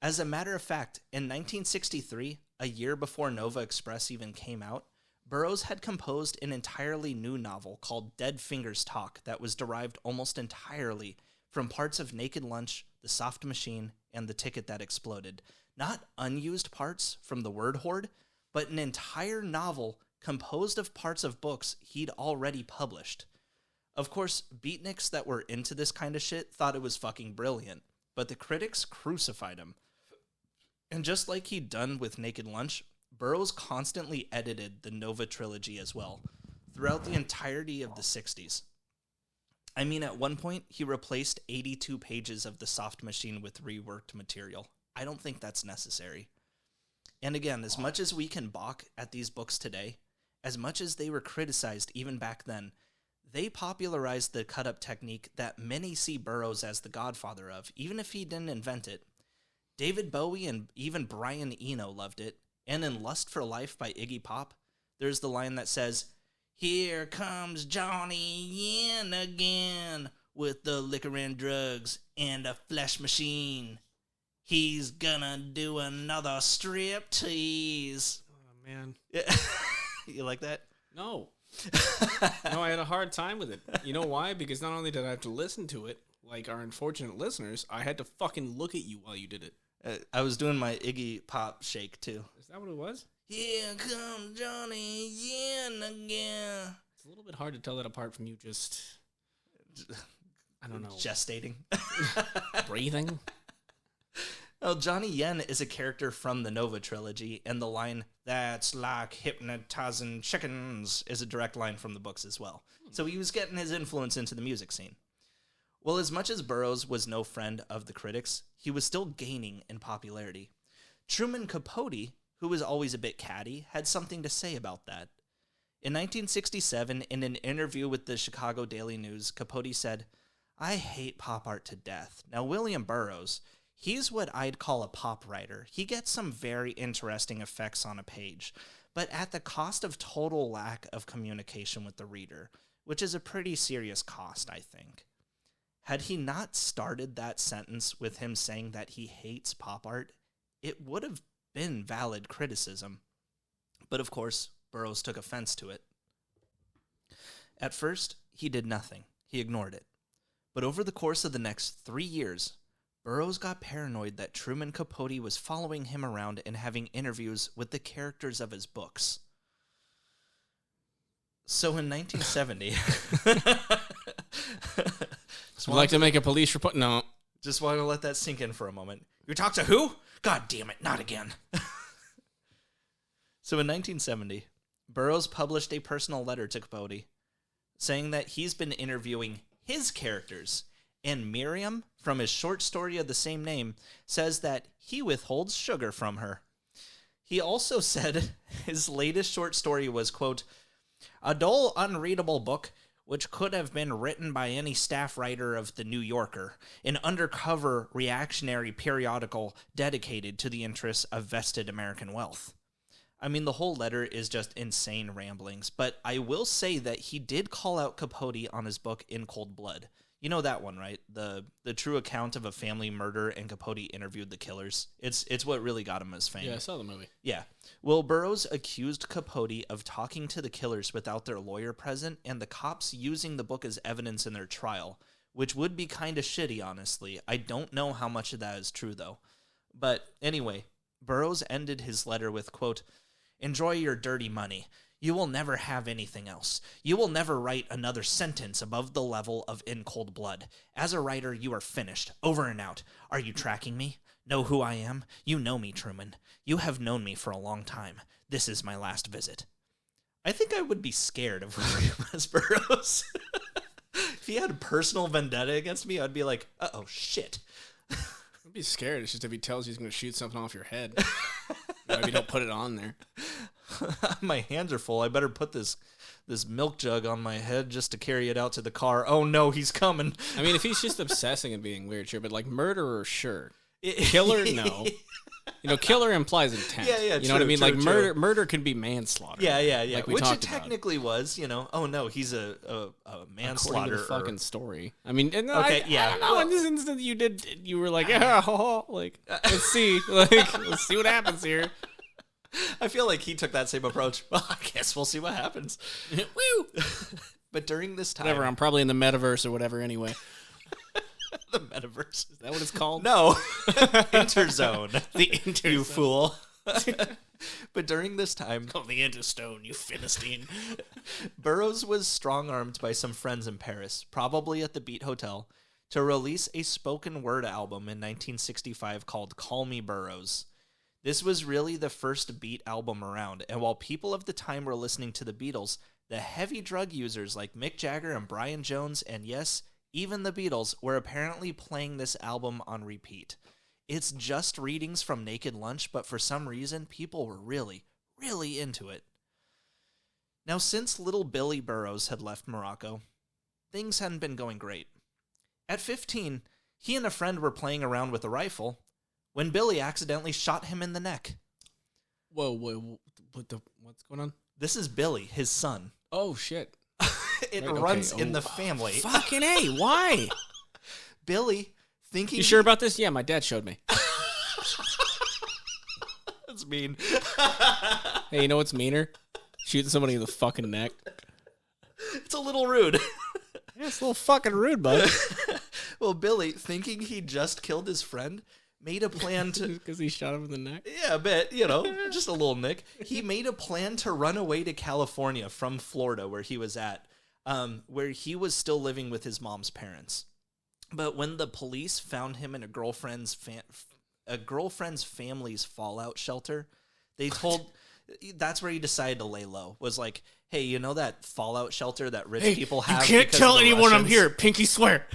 As a matter of fact, in 1963, a year before Nova Express even came out, Burroughs had composed an entirely new novel called Dead Fingers Talk that was derived almost entirely from parts of Naked Lunch, The Soft Machine, and The Ticket That Exploded. Not unused parts from The Word Horde, but an entire novel composed of parts of books he'd already published. Of course, beatniks that were into this kind of shit thought it was fucking brilliant, but the critics crucified him. And just like he'd done with Naked Lunch, Burroughs constantly edited the Nova trilogy as well, throughout the entirety of the 60s. I mean, at one point, he replaced 82 pages of The Soft Machine with reworked material. I don't think that's necessary. And again, as much as we can balk at these books today, as much as they were criticized even back then, they popularized the cut-up technique that many see Burroughs as the godfather of, even if he didn't invent it. David Bowie and even Brian Eno loved it, and in Lust for Life by Iggy Pop, there's the line that says, "Here comes Johnny Yen again with the liquor and drugs and a flesh machine. He's gonna do another strip tease." Oh, man. You like that? No. No, I had a hard time with it. You know why? Because not only did I have to listen to it, like our unfortunate listeners, I had to fucking look at you while you did it. I was doing my Iggy Pop shake, too. Is that what it was? Here comes Johnny Yen again. It's a little bit hard to tell that apart from you just, I don't know. Gestating. Breathing. Well, Johnny Yen is a character from the Nova trilogy, and the line, "That's like hypnotizing chickens," is a direct line from the books as well. So he was getting his influence into the music scene. Well, as much as Burroughs was no friend of the critics, he was still gaining in popularity. Truman Capote, who was always a bit catty, had something to say about that. In 1967, in an interview with the Chicago Daily News, Capote said, "I hate pop art to death. Now, William Burroughs, he's what I'd call a pop writer. He gets some very interesting effects on a page, but at the cost of total lack of communication with the reader, which is a pretty serious cost, I think." Had he not started that sentence with him saying that he hates pop art, it would have been valid criticism. But of course, Burroughs took offense to it. At first, he did nothing. He ignored it. But over the course of the next 3 years, Burroughs got paranoid that Truman Capote was following him around and having interviews with the characters of his books. So in 1970... Would like to make a police report? No. Just want to let that sink in for a moment. You talk to who? God damn it, not again. So in 1970, Burroughs published a personal letter to Capote saying that he's been interviewing his characters, and Miriam, from his short story of the same name, says that he withholds sugar from her. He also said his latest short story was, quote, "a dull, unreadable book which could have been written by any staff writer of The New Yorker, an undercover reactionary periodical dedicated to the interests of vested American wealth." I mean, the whole letter is just insane ramblings, but I will say that he did call out Capote on his book In Cold Blood. You know that one, right? The true account of a family murder, and Capote interviewed the killers. It's what really got him his fame. Yeah, I saw the movie. Yeah. Well, Burroughs accused Capote of talking to the killers without their lawyer present, and the cops using the book as evidence in their trial, which would be kind of shitty, honestly. I don't know how much of that is true, though. But anyway, Burroughs ended his letter with, quote, "Enjoy your dirty money. You will never have anything else. You will never write another sentence above the level of In Cold Blood. As a writer, you are finished. Over and out. Are you tracking me? Know who I am? You know me, Truman. You have known me for a long time. This is my last visit." I think I would be scared of William S. Burroughs. If he had a personal vendetta against me, I'd be like, uh-oh, shit. I'd be scared. It's just if he tells you he's going to shoot something off your head. Maybe don't put it on there. My hands are full. I better put this milk jug on my head just to carry it out to the car. Oh no, he's coming. I mean, if he's just obsessing and being weird, sure, but like murderer, sure. Killer, no. Killer implies intent. Yeah, you know what I mean? Like murder can be manslaughter. Yeah. Like we Which talked it technically was, Oh no, he's a manslaughter. According to the fucking story. I mean, okay, I don't know. In this instance, you were like, let's see what happens here. I feel like he took that same approach. Well, I guess we'll see what happens. Woo! But during this time... Whatever, I'm probably in the metaverse or whatever anyway. The metaverse. Is that what it's called? No. Interzone. The Interzone. You fool. But during this time... Called the Interstone, you Philistine. Burroughs was strong-armed by some friends in Paris, probably at the Beat Hotel, to release a spoken word album in 1965 called Call Me Burroughs. This was really the first Beat album around, and while people of the time were listening to the Beatles, the heavy drug users like Mick Jagger and Brian Jones, and yes, even the Beatles, were apparently playing this album on repeat. It's just readings from Naked Lunch, but for some reason, people were really, really into it. Now, since little Billy Burroughs had left Morocco, things hadn't been going great. At 15, he and a friend were playing around with a rifle, when Billy accidentally shot him in the neck. Whoa, what's going on? This is Billy, his son. Oh, shit. It runs in the family. Fucking A, why? Billy, thinking... You sure about this? Yeah, my dad showed me. That's mean. Hey, you know what's meaner? Shooting somebody in the fucking neck. It's a little rude. Yeah, it's a little fucking rude, bud. Well, Billy, thinking he just killed his friend... made a plan to... Because he shot him in the neck? Yeah, a bit, just a little nick. He made a plan to run away to California from Florida, where he was at, where he was still living with his mom's parents. But when the police found him in a girlfriend's family's fallout shelter, they told... That's where he decided to lay low, was like, hey, you know that fallout shelter that rich people have? You can't tell anyone I'm here, pinky swear.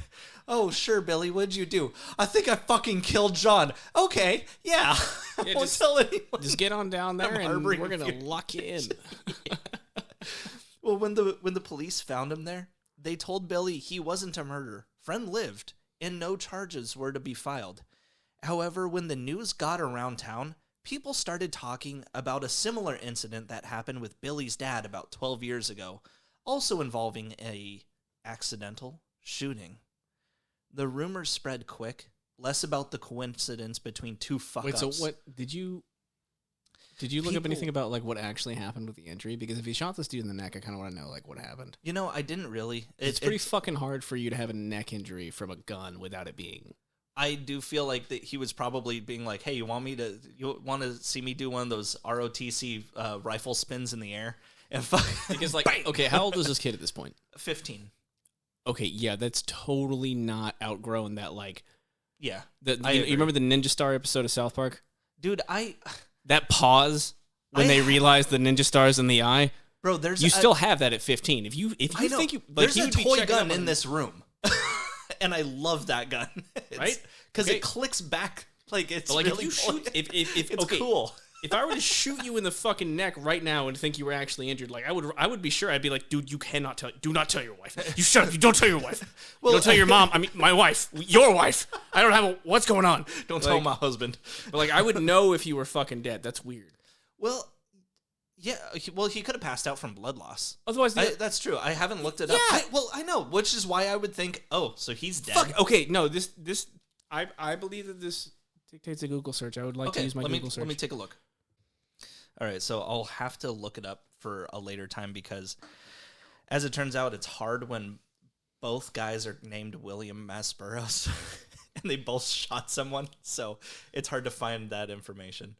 Oh, sure, Billy, what'd you do? I think I fucking killed John. Okay, yeah. Yeah, won't tell anyone. Just get on down there and we're going to lock you in. Well, when the police found him there, they told Billy he wasn't a murderer. Friend lived, and no charges were to be filed. However, when the news got around town, people started talking about a similar incident that happened with Billy's dad about 12 years ago, also involving a accidental shooting. The rumors spread quick, less about the coincidence between two fuck-ups. Wait, so what, did you look up anything about, like, what actually happened with the injury? Because if he shot this dude in the neck, I kind of want to know, like, what happened. I didn't really. It's pretty fucking hard for you to have a neck injury from a gun without it being... I do feel like that he was probably being like, hey, you want to see me do one of those ROTC rifle spins in the air? And because, like, bang! Okay, how old was this kid at this point? 15. Okay, yeah, that's totally not outgrown that, like... Yeah. You remember the Ninja Star episode of South Park? Dude, That pause when they realized the Ninja Star's in the eye? Bro, you still have that at 15. If you think you... Like, there's a toy gun in this room. And I love that gun. Right? Because it clicks back. Like, it's like, really... If you shoot... It's cool. If I were to shoot you in the fucking neck right now and think you were actually injured, like I would be sure. I'd be like, dude, you cannot tell. Do not tell your wife. You shut up. You don't tell your wife. Well, don't tell your mom. I mean, my wife. Your wife. I don't have what's going on. Don't tell my husband. But like, I would know if you were fucking dead. That's weird. Well, Yeah, he could have passed out from blood loss. Otherwise, that's true. I haven't looked it up. I know, which is why I would think, oh, so he's dead. Fuck. Okay, no, I believe that this dictates a Google search. I would like to use my Google search. Let me take a look. All right, so I'll have to look it up for a later time because, as it turns out, it's hard when both guys are named William S. Burroughs and they both shot someone, so it's hard to find that information.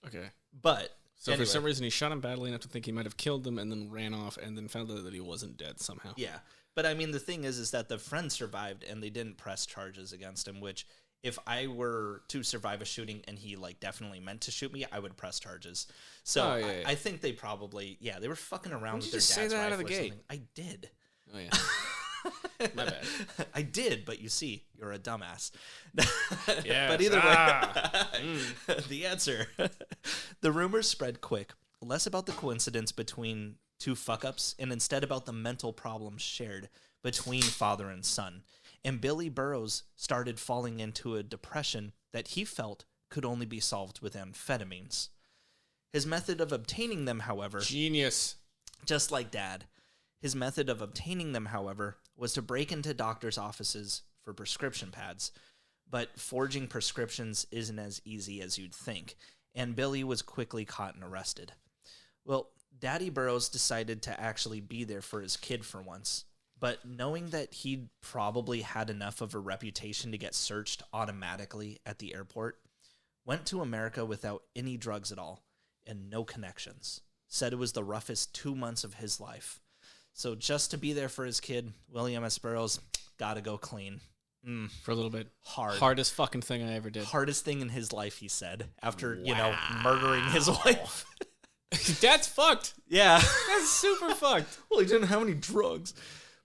Okay. But so anyway, for some reason he shot him badly enough to think he might have killed them and then ran off and then found out that he wasn't dead somehow. Yeah. But I mean, the thing is that the friend survived and they didn't press charges against him, which if I were to survive a shooting and he like definitely meant to shoot me, I would press charges. So I think they probably, they were fucking around with their dad's say that out of the gate. Something. I did. Oh, yeah. My bad. I did, but you see, you're a dumbass. Yeah. But either way, the answer. The rumors spread quick, less about the coincidence between two fuck-ups and instead about the mental problems shared between father and son. And Billy Burroughs started falling into a depression that he felt could only be solved with amphetamines. His method of obtaining them, however... Genius. Just like Dad. His method of obtaining them, however, was to break into doctors' offices for prescription pads. But forging prescriptions isn't as easy as you'd think, and Billy was quickly caught and arrested. Well, Daddy Burroughs decided to actually be there for his kid for once, but knowing that he'd probably had enough of a reputation to get searched automatically at the airport, went to America without any drugs at all and no connections. Said it was the roughest 2 months of his life. So just to be there for his kid, William S. Burroughs, gotta go clean. For a little bit. Hardest fucking thing I ever did. Hardest thing in his life, he said, after, murdering his wife. That's fucked. Yeah. That's super fucked. Well, he didn't have any drugs.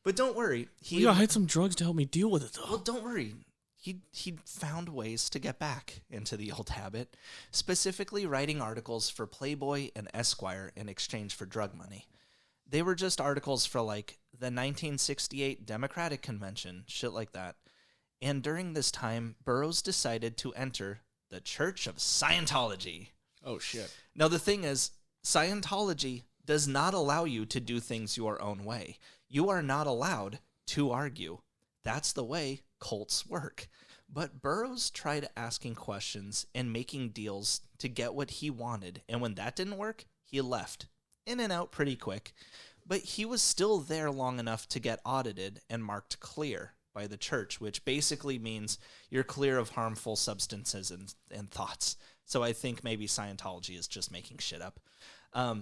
But don't worry. I had some drugs to help me deal with it, though. Well, don't worry. He found ways to get back into the old habit, specifically writing articles for Playboy and Esquire in exchange for drug money. They were just articles for, like, the 1968 Democratic Convention, shit like that. And during this time, Burroughs decided to enter the Church of Scientology. Oh, shit. Now, the thing is, Scientology does not allow you to do things your own way. You are not allowed to argue. That's the way cults work. But Burroughs tried asking questions and making deals to get what he wanted, and when that didn't work, he left. In and out pretty quick. But he was still there long enough to get audited and marked clear by the church, which basically means you're clear of harmful substances and thoughts. So I think maybe Scientology is just making shit up.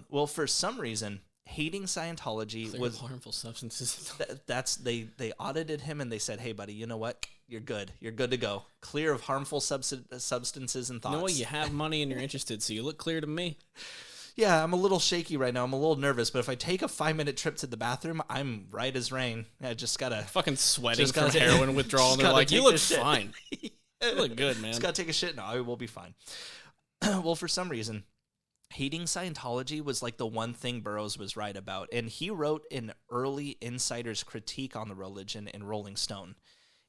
Well, for some reason, hating Scientology was harmful substances. They audited him and they said, "Hey, buddy, you know what? You're good. You're good to go. Clear of harmful substances and thoughts." You know what? You have money and you're interested, so you look clear to me. Yeah, I'm a little shaky right now. I'm a little nervous, but if I take a 5-minute trip to the bathroom, I'm right as rain. I just gotta fucking sweating from heroin withdrawal. And they're like, "You look fine. You look good, man. Just gotta take a shit. No, I will be fine." Well, for some reason, hating Scientology was like the one thing Burroughs was right about, and he wrote an early insider's critique on the religion in Rolling Stone.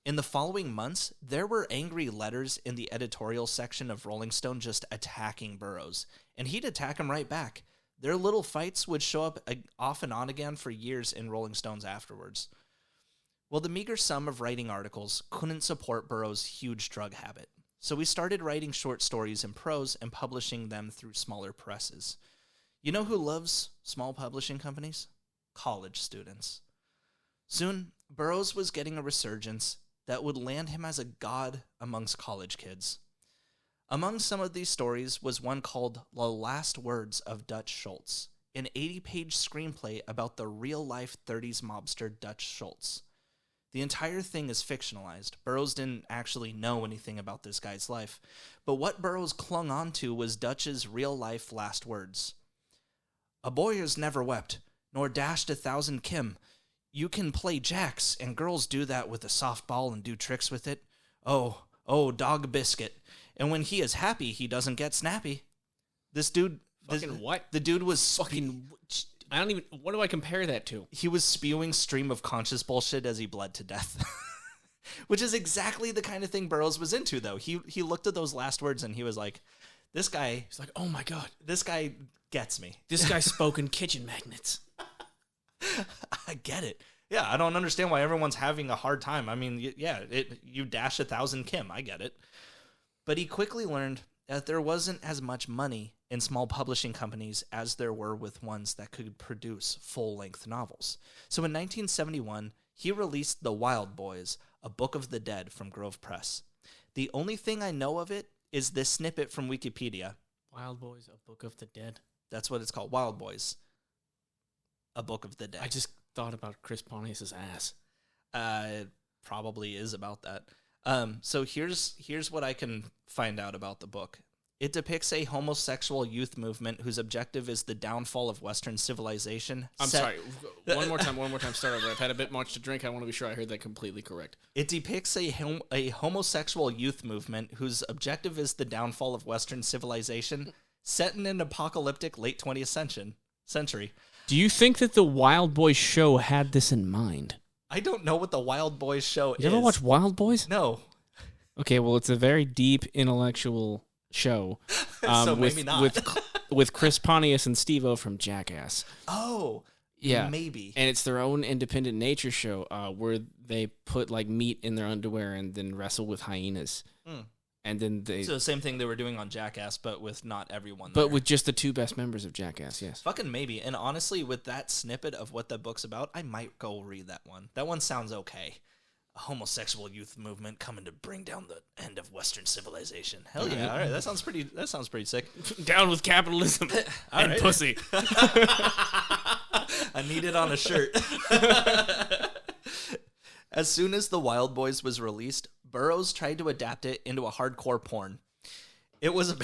In the following months, there were angry letters in the editorial section of Rolling Stone just attacking Burroughs, and he'd attack him right back. Their little fights would show up off and on again for years in Rolling Stones afterwards. Well, the meager sum of writing articles couldn't support Burroughs' huge drug habit, so he started writing short stories in prose and publishing them through smaller presses. You know who loves small publishing companies? College students. Soon, Burroughs was getting a resurgence that would land him as a god amongst college kids. Among some of these stories was one called The Last Words of Dutch Schultz, an 80-page screenplay about the real-life 30s mobster Dutch Schultz. The entire thing is fictionalized. Burroughs didn't actually know anything about this guy's life, but what Burroughs clung on to was Dutch's real-life last words. "A boy has never wept, nor dashed 1,000 kim. You can play jacks, and girls do that with a softball and do tricks with it. Oh, dog biscuit. And when he is happy, he doesn't get snappy." This dude... what? The dude was... I don't even... What do I compare that to? He was spewing stream of conscious bullshit as he bled to death. Which is exactly the kind of thing Burroughs was into, though. He looked at those last words and he was like, This guy, He's like, oh my God. this guy gets me. This guy spoke in kitchen magnets. I get it. Yeah, I don't understand why everyone's having a hard time. I mean, you dash 1,000 Kim. I get it. But he quickly learned that there wasn't as much money in small publishing companies as there were with ones that could produce full-length novels. So in 1971, he released The Wild Boys, a Book of the Dead from Grove Press. The only thing I know of it is this snippet from Wikipedia. Wild Boys, a Book of the Dead. That's what it's called, Wild Boys, a Book of the Dead. I just thought about Chris Pontius's ass. It probably is about that. So here's what I can find out about the book. It depicts a homosexual youth movement whose objective is the downfall of Western civilization. I'm sorry. One more time. Start over. I've had a bit much to drink. I want to be sure I heard that completely correct. It depicts a homosexual youth movement whose objective is the downfall of Western civilization, set in an apocalyptic late 20th century. Do you think that the Wild Boys show had this in mind? I don't know what the Wild Boys show is. You ever watch Wild Boys? No. Okay, well, it's a very deep intellectual show. So maybe not. with Chris Pontius and Steve-O from Jackass. Oh, yeah, maybe. And it's their own independent nature show where they put like meat in their underwear and then wrestle with hyenas. And then so the same thing they were doing on Jackass, but with not everyone But there. with just the two best members of Jackass, yes. Fucking maybe. And honestly, with that snippet of what the book's about, I might go read that one. That one sounds okay. A homosexual youth movement coming to bring down the end of Western civilization. Hell yeah! All right, that sounds pretty sick. Down with capitalism and pussy. I need it on a shirt. As soon as The Wild Boys was released, Burroughs tried to adapt it into a hardcore porn. It was a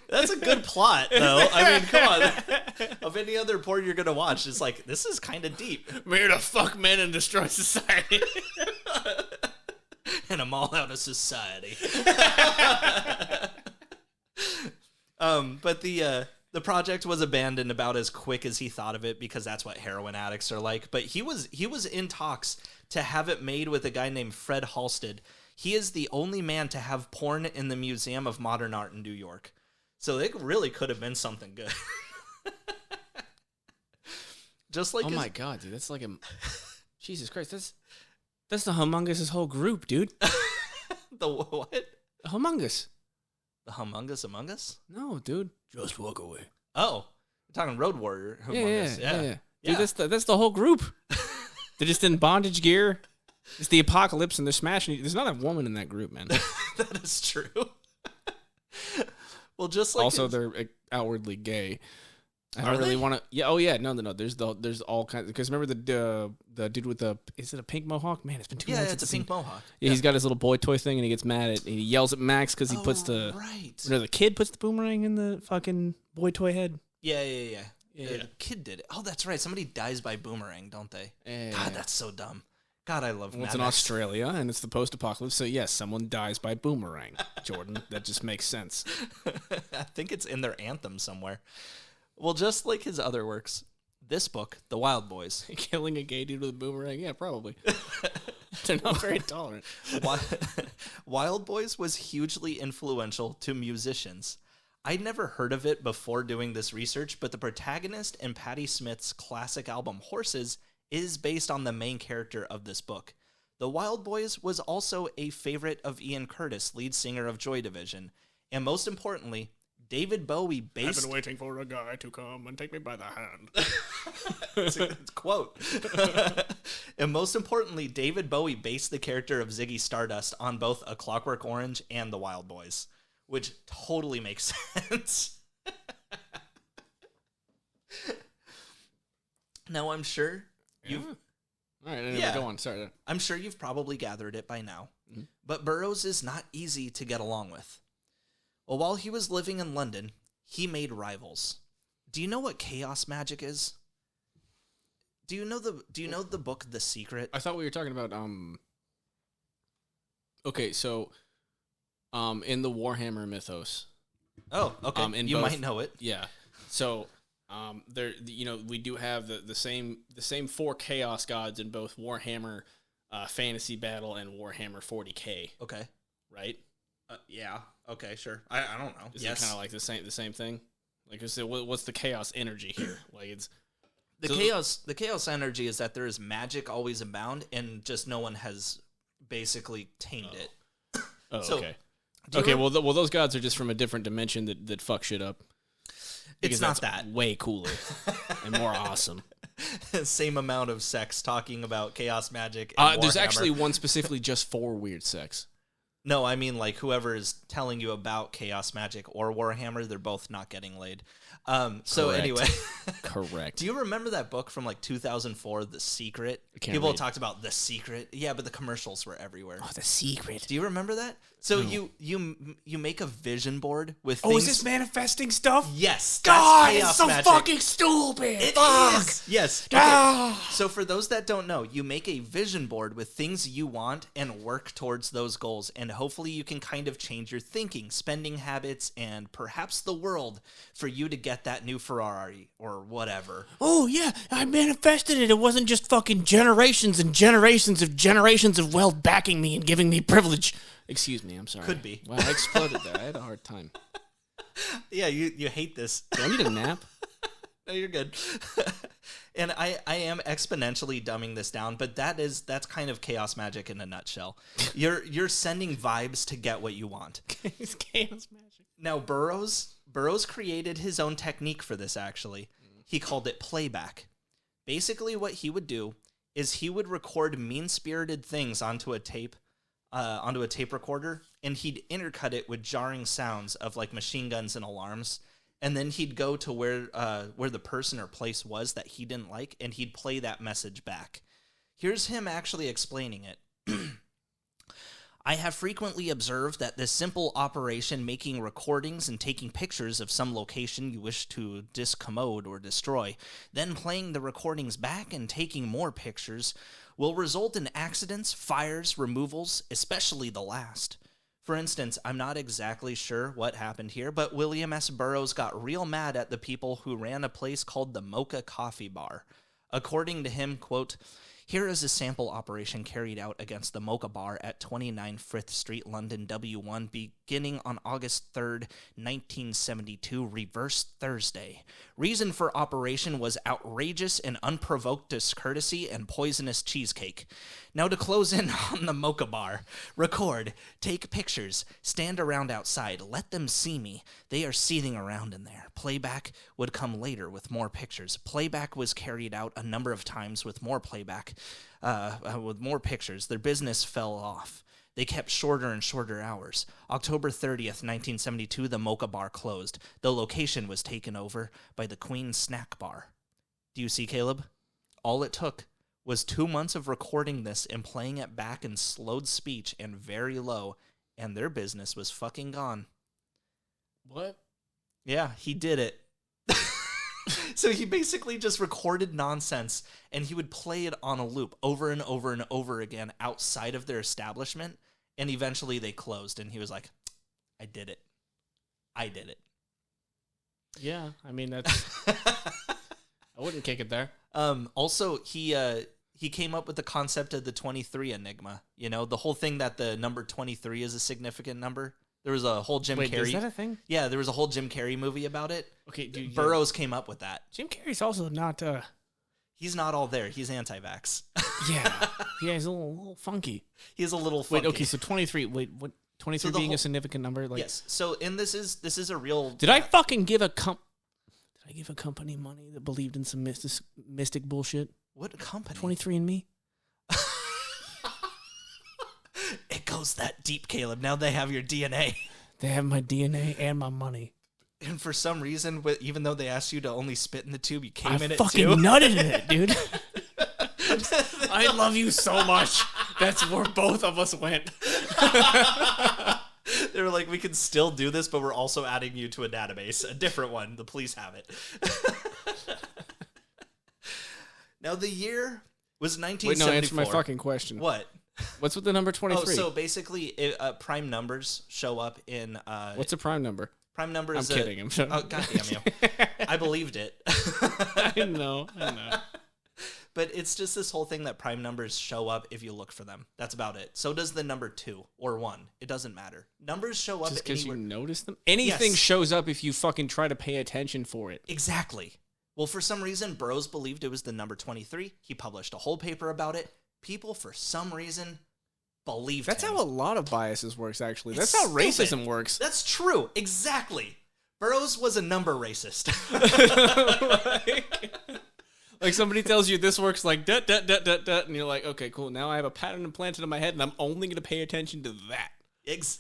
That's a good plot, though. I mean, come on. Of any other porn you're gonna watch, it's like, this is kind of deep. We're here to fuck men and destroy society. And I'm all out of society. But the project was abandoned about as quick as he thought of it, because that's what heroin addicts are like. But he was in talks to have it made with a guy named Fred Halstead. He is the only man to have porn in the Museum of Modern Art in New York. So it really could have been something good. Just like my God, dude, that's like a Jesus Christ, that's the Humongous' whole group, dude. The what? The Humongous. The Humongous Among Us? No, dude. Just walk away. Oh, you're talking Road Warrior. Humongous. Yeah. Dude, that's the whole group. They're just in bondage gear. It's the apocalypse, and they're smashing. There's not a woman in that group, man. That is true. Well, just like also, they're outwardly gay. I don't really want to. Yeah. Oh yeah. No. There's all kinds. Because remember the dude with the, is it a pink mohawk? Man, it's been 2 months. Yeah, it's a pink mohawk. Yeah, he's got his little boy toy thing, and he gets mad at. He yells at Max because he puts the the kid puts the boomerang in the fucking boy toy head. Yeah. The kid did it. Oh, that's right. Somebody dies by boomerang, don't they? God, that's so dumb. God, I love. It's in Australia, and it's the post-apocalypse. So yes, someone dies by boomerang. Jordan, that just makes sense. I think it's in their anthem somewhere. Well, just like his other works, this book, The Wild Boys. Killing a gay dude with a boomerang? Yeah, probably. They're not very tolerant. Wild Boys was hugely influential to musicians. I'd never heard of it before doing this research, but the protagonist in Patti Smith's classic album Horses is based on the main character of this book. The Wild Boys was also a favorite of Ian Curtis, lead singer of Joy Division. And most importantly, David Bowie based... I've been waiting for a guy to come and take me by the hand. It's a quote. And most importantly, David Bowie based the character of Ziggy Stardust on both A Clockwork Orange and The Wild Boys, which totally makes sense. Now, I'm sure you've... All right, anyway, go on. Sorry. I'm sure you've probably gathered it by now. Mm-hmm. But Burroughs is not easy to get along with. Well, while he was living in London, he made rivals. Do you know what chaos magic is? Do you know the book The Secret? I thought we were talking about okay, so in the Warhammer mythos. Oh, okay. You might know it. Yeah. So We do have the same 4 chaos gods in both Warhammer Fantasy Battle and Warhammer 40K. Okay. Right? Yeah. Okay, sure. I don't know. Is it kind of like the same thing? Like, what's the chaos energy here? Like, it's the chaos energy is that there is magic always abound, and just no one has basically tamed it. Oh, so, okay. Okay, well, those gods are just from a different dimension that fuck shit up. It's not that. Way cooler and more awesome. Same amount of sex talking about chaos magic. There's actually one specifically just for weird sex. No, I mean, like, whoever is telling you about chaos magic or Warhammer, they're both not getting laid. So Correct. Anyway. Correct. Do you remember that book from, like, 2004, The Secret? People talked about The Secret. Yeah, but the commercials were everywhere. Oh, The Secret. Do you remember that? So no. you make a vision board with things... Oh, is this manifesting stuff? Yes. God, it's so magic. Fucking stupid. It is. Yes. Okay. So for those that don't know, you make a vision board with things you want and work towards those goals. And hopefully you can kind of change your thinking, spending habits, and perhaps the world for you to get that new Ferrari or whatever. Oh, yeah. I manifested it. It wasn't just fucking generations and generations of wealth backing me and giving me privilege. Excuse me, I'm sorry. Could be. Well, I exploded there. I had a hard time. Yeah, you hate this. Do I need a nap? No, you're good. And I am exponentially dumbing this down, but that's kind of chaos magic in a nutshell. You're sending vibes to get what you want. It's chaos magic. Now Burroughs created his own technique for this, actually. He called it playback. Basically what he would do is he would record mean-spirited things onto a tape recorder, and he'd intercut it with jarring sounds of like machine guns and alarms, and then he'd go to where the person or place was that he didn't like, and he'd play that message back. Here's him actually explaining it. I have frequently observed that this simple operation, making recordings and taking pictures of some location you wish to discommode or destroy, then playing the recordings back and taking more pictures, will result in accidents, fires, removals, especially the last. For instance, I'm not exactly sure what happened here, but William S. Burroughs got real mad at the people who ran a place called the Mocha Coffee Bar. According to him, quote, here is a sample operation carried out against the Mocha Bar at 29 Frith Street, London, W1, beginning on August 3rd, 1972, reverse Thursday. Reason for operation was outrageous and unprovoked discourtesy and poisonous cheesecake. Now to close in on the Mocha Bar, record, take pictures, stand around outside, let them see me. They are seething around in there. Playback would come later with more pictures. Playback was carried out a number of times with more playback, with more pictures. Their business fell off. They kept shorter and shorter hours. October 30th, 1972, the Mocha Bar closed. The location was taken over by the Queen's Snack Bar. Do you see, Caleb? All it took was 2 months of recording this and playing it back in slowed speech and very low, and their business was fucking gone. What? Yeah, he did it. So he basically just recorded nonsense, and he would play it on a loop over and over and over again outside of their establishment, and eventually they closed, and he was like, I did it. I did it. Yeah, I mean, that's... I wouldn't kick it there. Also, he came up with the concept of the 23 enigma. You know, the whole thing that the number 23 is a significant number. There was a whole Jim Carrey. Is that a thing? Yeah, there was a whole Jim Carrey movie about it. Okay, dude. Burroughs came up with that. Jim Carrey's also not. He's not all there. He's anti-vax. Yeah, he's a little funky. He's a little funky. Wait, okay, so 23. Wait, what? 23 being a significant number? Like, yes. So, and this is a real. Did I fucking give a company money that believed in some mystic bullshit? What company? 23andMe. It goes that deep, Caleb. Now they have your DNA. They have my DNA and my money. And for some reason, even though they asked you to only spit in the tube, you came in it too. I fucking nutted in it, dude. I love you so much. That's where both of us went. They were like, we can still do this, but we're also adding you to a database. A different one. The police have it. Now, the year was 1974. Wait, no, answer my fucking question. What? What's with the number 23? Oh, so basically, prime numbers show up in... What's a prime number? Prime number I'm is kidding. I'm sorry. Oh, goddamn you. I believed it. I know. But it's just this whole thing that prime numbers show up if you look for them. That's about it. So does the number 2 or 1. It doesn't matter. Numbers show up Just because you anywhere. notice them? Anything shows up if you fucking try to pay attention for it. Exactly. Well, for some reason, Burroughs believed it was the number 23. He published a whole paper about it. People, for some reason, believed That's him. how a lot of biases works, actually. It's That's how stupid. racism works. That's true. Exactly. Burroughs was a number racist. Like somebody tells you this works like dut, dut, dut, dut, dut, and you're like, okay, cool. Now I have a pattern implanted in my head, and I'm only going to pay attention to that.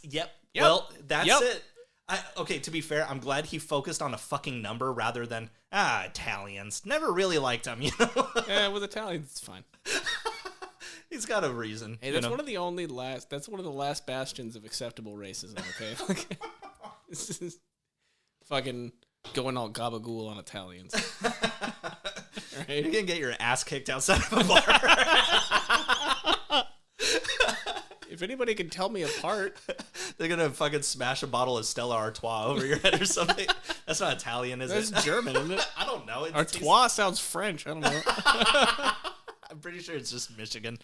Yep. Well, that's it. Okay, to be fair, I'm glad he focused on a fucking number rather than, Italians. Never really liked them, you know? Yeah, with Italians, it's fine. He's got a reason. Hey, that's one of the last bastions of acceptable racism, okay? Like, this is fucking going all gabagool on Italians. Right? You're gonna get your ass kicked outside of a bar. If anybody can tell me apart, they're gonna fucking smash a bottle of Stella Artois over your head or something. That's not Italian, is it? That's German, isn't it? I don't know. Artois sounds French. I don't know. I'm pretty sure it's just Michigan.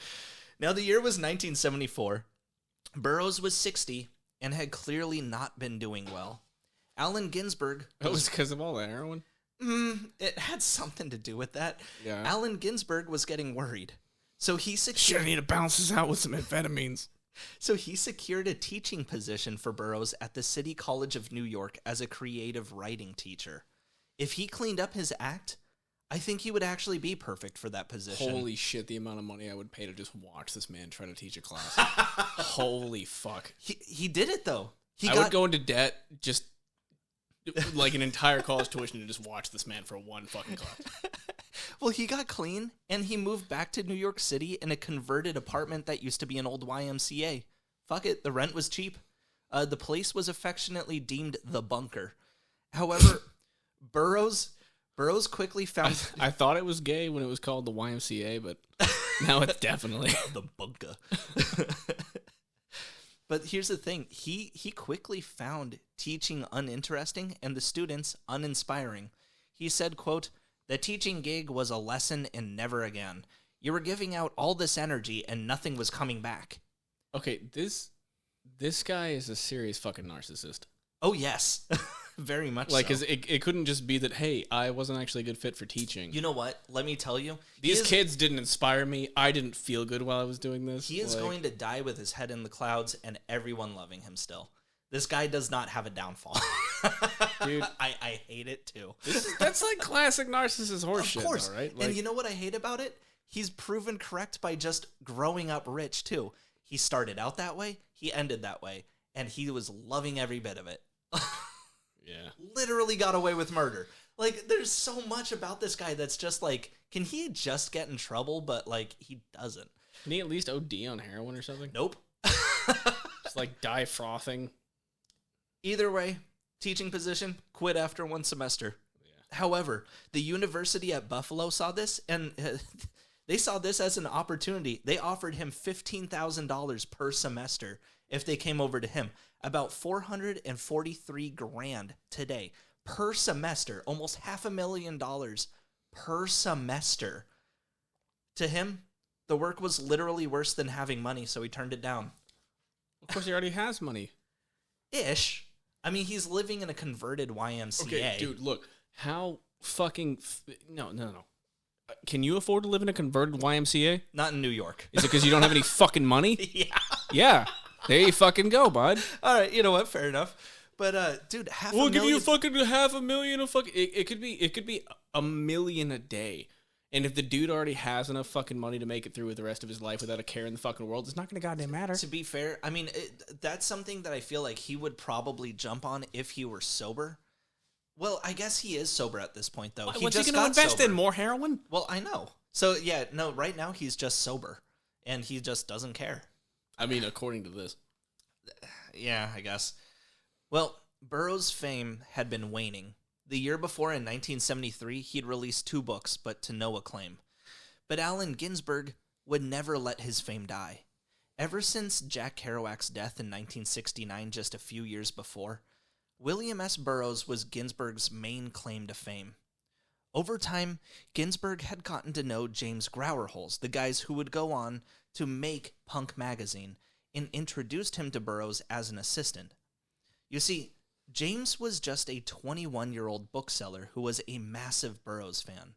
Now, the year was 1974. Burroughs was 60 and had clearly not been doing well. Allen Ginsberg... That was because of all the heroin? It had something to do with that. Yeah. Allen Ginsberg was getting worried. So he secured... Shit, I need to balance this out with some amphetamines. So he secured a teaching position for Burroughs at the City College of New York as a creative writing teacher. If he cleaned up his act, I think he would actually be perfect for that position. Holy shit, the amount of money I would pay to just watch this man try to teach a class. Holy fuck. He did it, though. I would go into debt just like an entire college tuition to just watch this man for one fucking class. Well, he got clean, and he moved back to New York City in a converted apartment that used to be an old YMCA. Fuck it, the rent was cheap. The place was affectionately deemed the bunker. However, Burroughs quickly found... I thought it was gay when it was called the YMCA, but now it's definitely... the bunker. But here's the thing. He quickly found teaching uninteresting and the students uninspiring. He said, quote, "The teaching gig was a lesson and never again. You were giving out all this energy and nothing was coming back." Okay, this guy is a serious fucking narcissist. Oh, yes. Very much like, so. Cause it couldn't just be that, hey, I wasn't actually a good fit for teaching. You know what? Let me tell you. These kids didn't inspire me. I didn't feel good while I was doing this. He is going to die with his head in the clouds and everyone loving him still. This guy does not have a downfall. Dude. I hate it too. That's like classic narcissist horseshit, Of course. though, right? And you know what I hate about it? He's proven correct by just growing up rich too. He started out that way. He ended that way. And he was loving every bit of it. Yeah. Literally got away with murder. Like, there's so much about this guy that's just like, can he just get in trouble? But like, he doesn't. Can he at least OD on heroin or something? Nope. Just like die frothing. Either way, teaching position, quit after one semester. Yeah. However, the university at Buffalo saw this, and they saw this as an opportunity. They offered him $15,000 per semester if they came over to him. About $443,000 today per semester, almost $500,000 per semester. To him, the work was literally worse than having money, so he turned it down. Of course, he already has money. Ish. I mean, he's living in a converted YMCA. Okay, dude, look. How fucking... No. Can you afford to live in a converted YMCA? Not in New York. Is it because you don't have any fucking money? Yeah. Yeah. There you fucking go, bud. All right, you know what? Fair enough. But, dude, we'll give you fucking $500,000 of fucking... It could be $1 million a day. And if the dude already has enough fucking money to make it through with the rest of his life without a care in the fucking world, it's not going to goddamn matter. To be fair, I mean, that's something that I feel like he would probably jump on if he were sober. Well, I guess he is sober at this point, though. What's he going to invest in? More heroin? Well, I know. So, yeah, no, right now he's just sober. And he just doesn't care. I mean, according to this. Yeah, I guess. Well, Burroughs' fame had been waning. The year before, in 1973, he'd released 2 books, but to no acclaim. But Allen Ginsberg would never let his fame die. Ever since Jack Kerouac's death in 1969, just a few years before, William S. Burroughs was Ginsberg's main claim to fame. Over time, Ginsberg had gotten to know James Grauerholz, the guys who would go on to make Punk magazine, and introduced him to Burroughs as an assistant. You see, James was just a 21-year-old bookseller who was a massive Burroughs fan.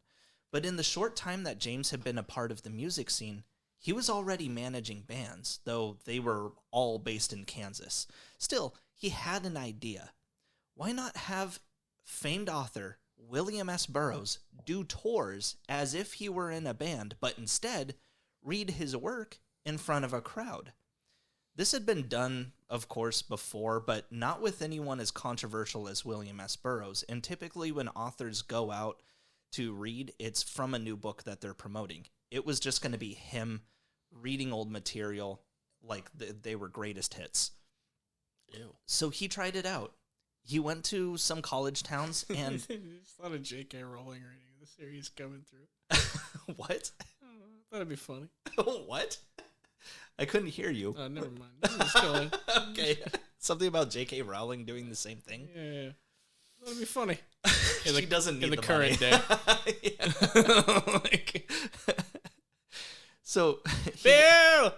But in the short time that James had been a part of the music scene, he was already managing bands, though they were all based in Kansas. Still, he had an idea. Why not have famed author William S. Burroughs do tours as if he were in a band, but instead read his work in front of a crowd? This had been done, of course, before, but not with anyone as controversial as William S. Burroughs. And typically when authors go out to read, it's from a new book that they're promoting. It was just going to be him reading old material like they were greatest hits. Ew. So he tried it out. He went to some college towns and... There's a lot of J.K. Rowling reading the series coming through. What? I don't know. I thought it'd be funny. What? I couldn't hear you. Oh, never mind. Just going. Okay. Something about J.K. Rowling doing the same thing? Yeah. That'd be funny. She doesn't need in the the current money. day. So, Bill!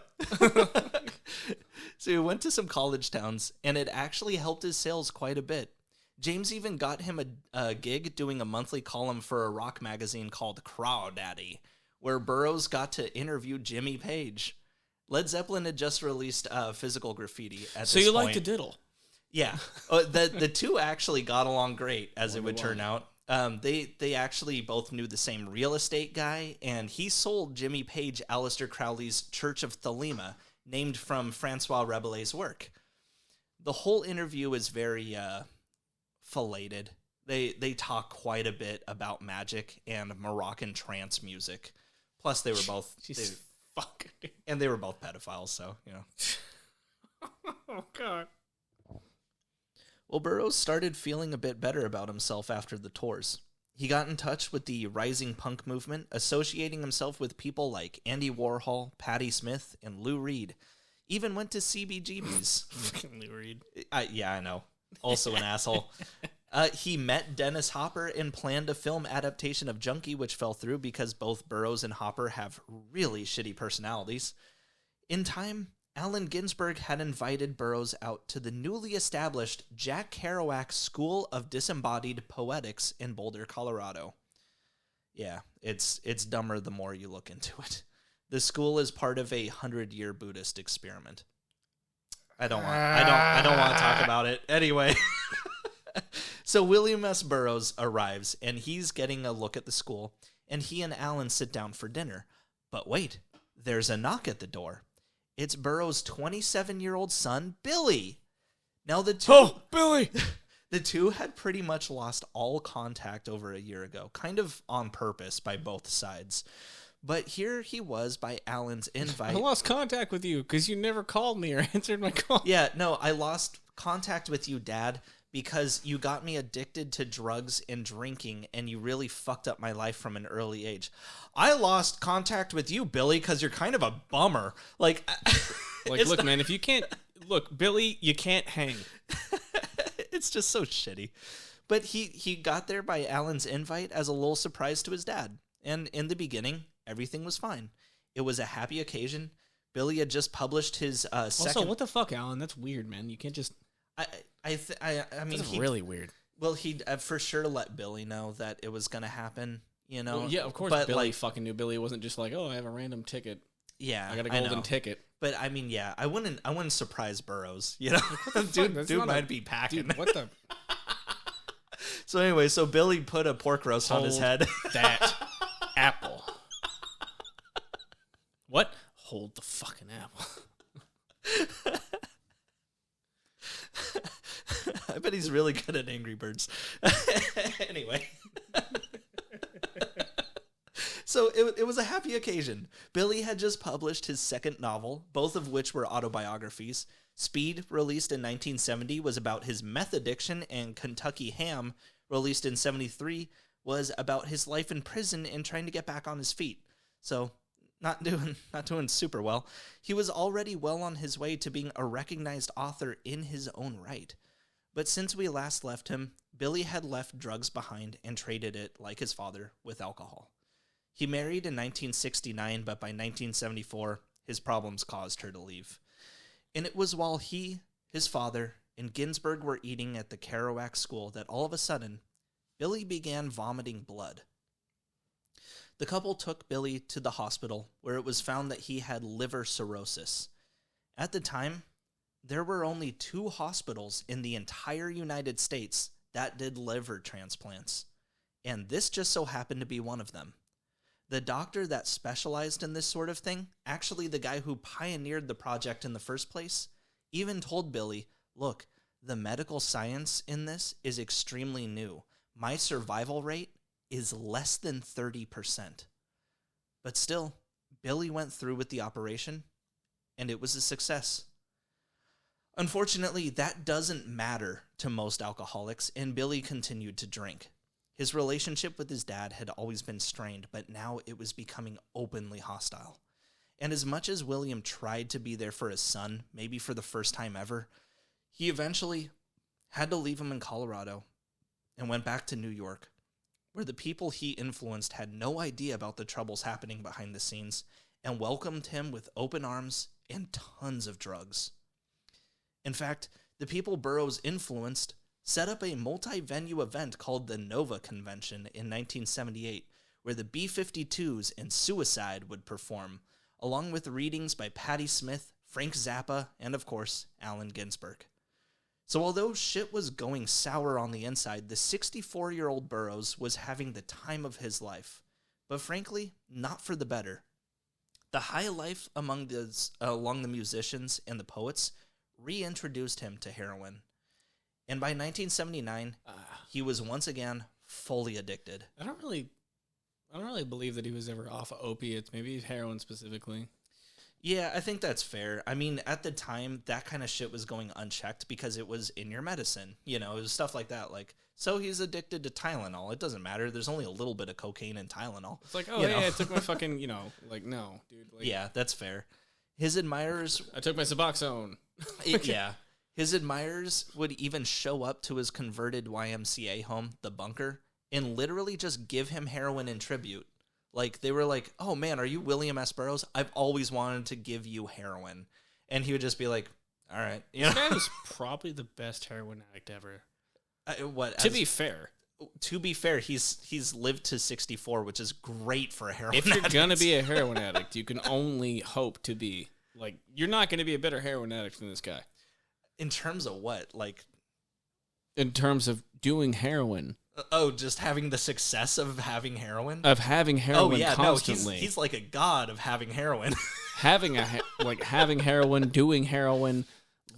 So he went to some college towns, and it actually helped his sales quite a bit. James even got him a gig doing a monthly column for a rock magazine called Crawdaddy, where Burroughs got to interview Jimmy Page. Led Zeppelin had just released Physical Graffiti at this point. So you like to diddle? Yeah. The two actually got along great, as it would turn out. They actually both knew the same real estate guy, and he sold Jimmy Page Aleister Crowley's Church of Thelema, named from Francois Rabelais' work. The whole interview is very filleted. They talk quite a bit about magic and Moroccan trance music. Plus, they were both they were both pedophiles, so you know. Oh God. Well, Burroughs started feeling a bit better about himself after the tours. He got in touch with the rising punk movement, associating himself with people like Andy Warhol, Patti Smith, and Lou Reed. Even went to CBGB's. Lou Reed. Yeah, I know. Also an asshole. He met Dennis Hopper and planned a film adaptation of Junkie, which fell through because both Burroughs and Hopper have really shitty personalities. In time, Allen Ginsberg had invited Burroughs out to the newly established Jack Kerouac School of Disembodied Poetics in Boulder, Colorado. Yeah, it's dumber the more you look into it. The school is part of a 100-year Buddhist experiment. I don't want to talk about it. Anyway. So William S. Burroughs arrives, and he's getting a look at the school, and he and Allen sit down for dinner. But wait, there's a knock at the door. It's Burroughs' 27-year-old son, Billy. Now Billy! The two had pretty much lost all contact over a year ago, kind of on purpose by both sides. But here he was by Allen's invite. I lost contact with you because you never called me or answered my call. Yeah, no, I lost contact with you, Dad, because you got me addicted to drugs and drinking, and you really fucked up my life from an early age. I lost contact with you, Billy, because you're kind of a bummer. Like look, man, if you can't... Look, Billy, you can't hang. It's just so shitty. But he got there by Allen's invite as a little surprise to his dad. And in the beginning, everything was fine. It was a happy occasion. Billy had just published his second... Also, what the fuck, Alan? That's weird, man. You can't just... I mean, that's really weird. Well, he for sure let Billy know that it was going to happen, you know? Well, yeah, of course but Billy fucking knew. Billy wasn't just like, oh, I have a random ticket. Yeah, I got a golden ticket. But I mean, yeah, I wouldn't surprise Burroughs, you know? dude might be packing. Dude, what the... So anyway, so Billy put a pork roast on his head. That apple. What? Hold the fucking apple. I bet he's really good at Angry Birds. Anyway. So it was a happy occasion. Billy had just published his second novel, both of which were autobiographies. Speed, released in 1970, was about his meth addiction, and Kentucky Ham, released in 73, was about his life in prison and trying to get back on his feet. So, not doing super well. He was already well on his way to being a recognized author in his own right. But since we last left him, Billy had left drugs behind and traded it, like his father, with alcohol. He married in 1969, but by 1974, his problems caused her to leave. And it was while he, his father, and Ginsburg were eating at the Kerouac School that all of a sudden, Billy began vomiting blood. The couple took Billy to the hospital, where it was found that he had liver cirrhosis. At the time, there were only 2 hospitals in the entire United States that did liver transplants, and this just so happened to be one of them. The doctor that specialized in this sort of thing, actually the guy who pioneered the project in the first place, even told Billy, look, the medical science in this is extremely new. My survival rate is less than 30%. But still, Billy went through with the operation, and it was a success. Unfortunately, that doesn't matter to most alcoholics, and Billy continued to drink. His relationship with his dad had always been strained, but now it was becoming openly hostile. And as much as William tried to be there for his son, maybe for the first time ever, he eventually had to leave him in Colorado and went back to New York, where the people he influenced had no idea about the troubles happening behind the scenes and welcomed him with open arms and tons of drugs. In fact, the people Burroughs influenced set up a multi-venue event called the Nova Convention in 1978, where the B-52s and Suicide would perform, along with readings by Patti Smith, Frank Zappa, and of course, Allen Ginsberg. So although shit was going sour on the inside, the 64-year-old Burroughs was having the time of his life, but frankly, not for the better. The high life among the musicians and the poets reintroduced him to heroin. And by 1979, he was once again fully addicted. I don't really believe that he was ever off of opiates. Maybe heroin specifically. Yeah, I think that's fair. I mean, at the time, that kind of shit was going unchecked because it was in your medicine. You know, it was stuff like that. Like, so he's addicted to Tylenol. It doesn't matter. There's only a little bit of cocaine in Tylenol. It's like, oh, yeah, I took my fucking, like, no, dude. Like, yeah, that's fair. His admirers... I took my Suboxone. Yeah. His admirers would even show up to his converted YMCA home, the Bunker, and literally just give him heroin in tribute. Like, they were like, oh, man, are you William S. Burroughs? I've always wanted to give you heroin. And he would just be like, all right. You this guy was probably the best heroin addict ever. To be fair, he's lived to 64, which is great for a heroin addict. If you're going to be a heroin addict, you can only hope to be. Like, you're not going to be a better heroin addict than this guy. In terms of what? Like, in terms of doing heroin. Just having the success of having heroin? Of having heroin constantly. No, he's like a god of having heroin. having heroin, doing heroin,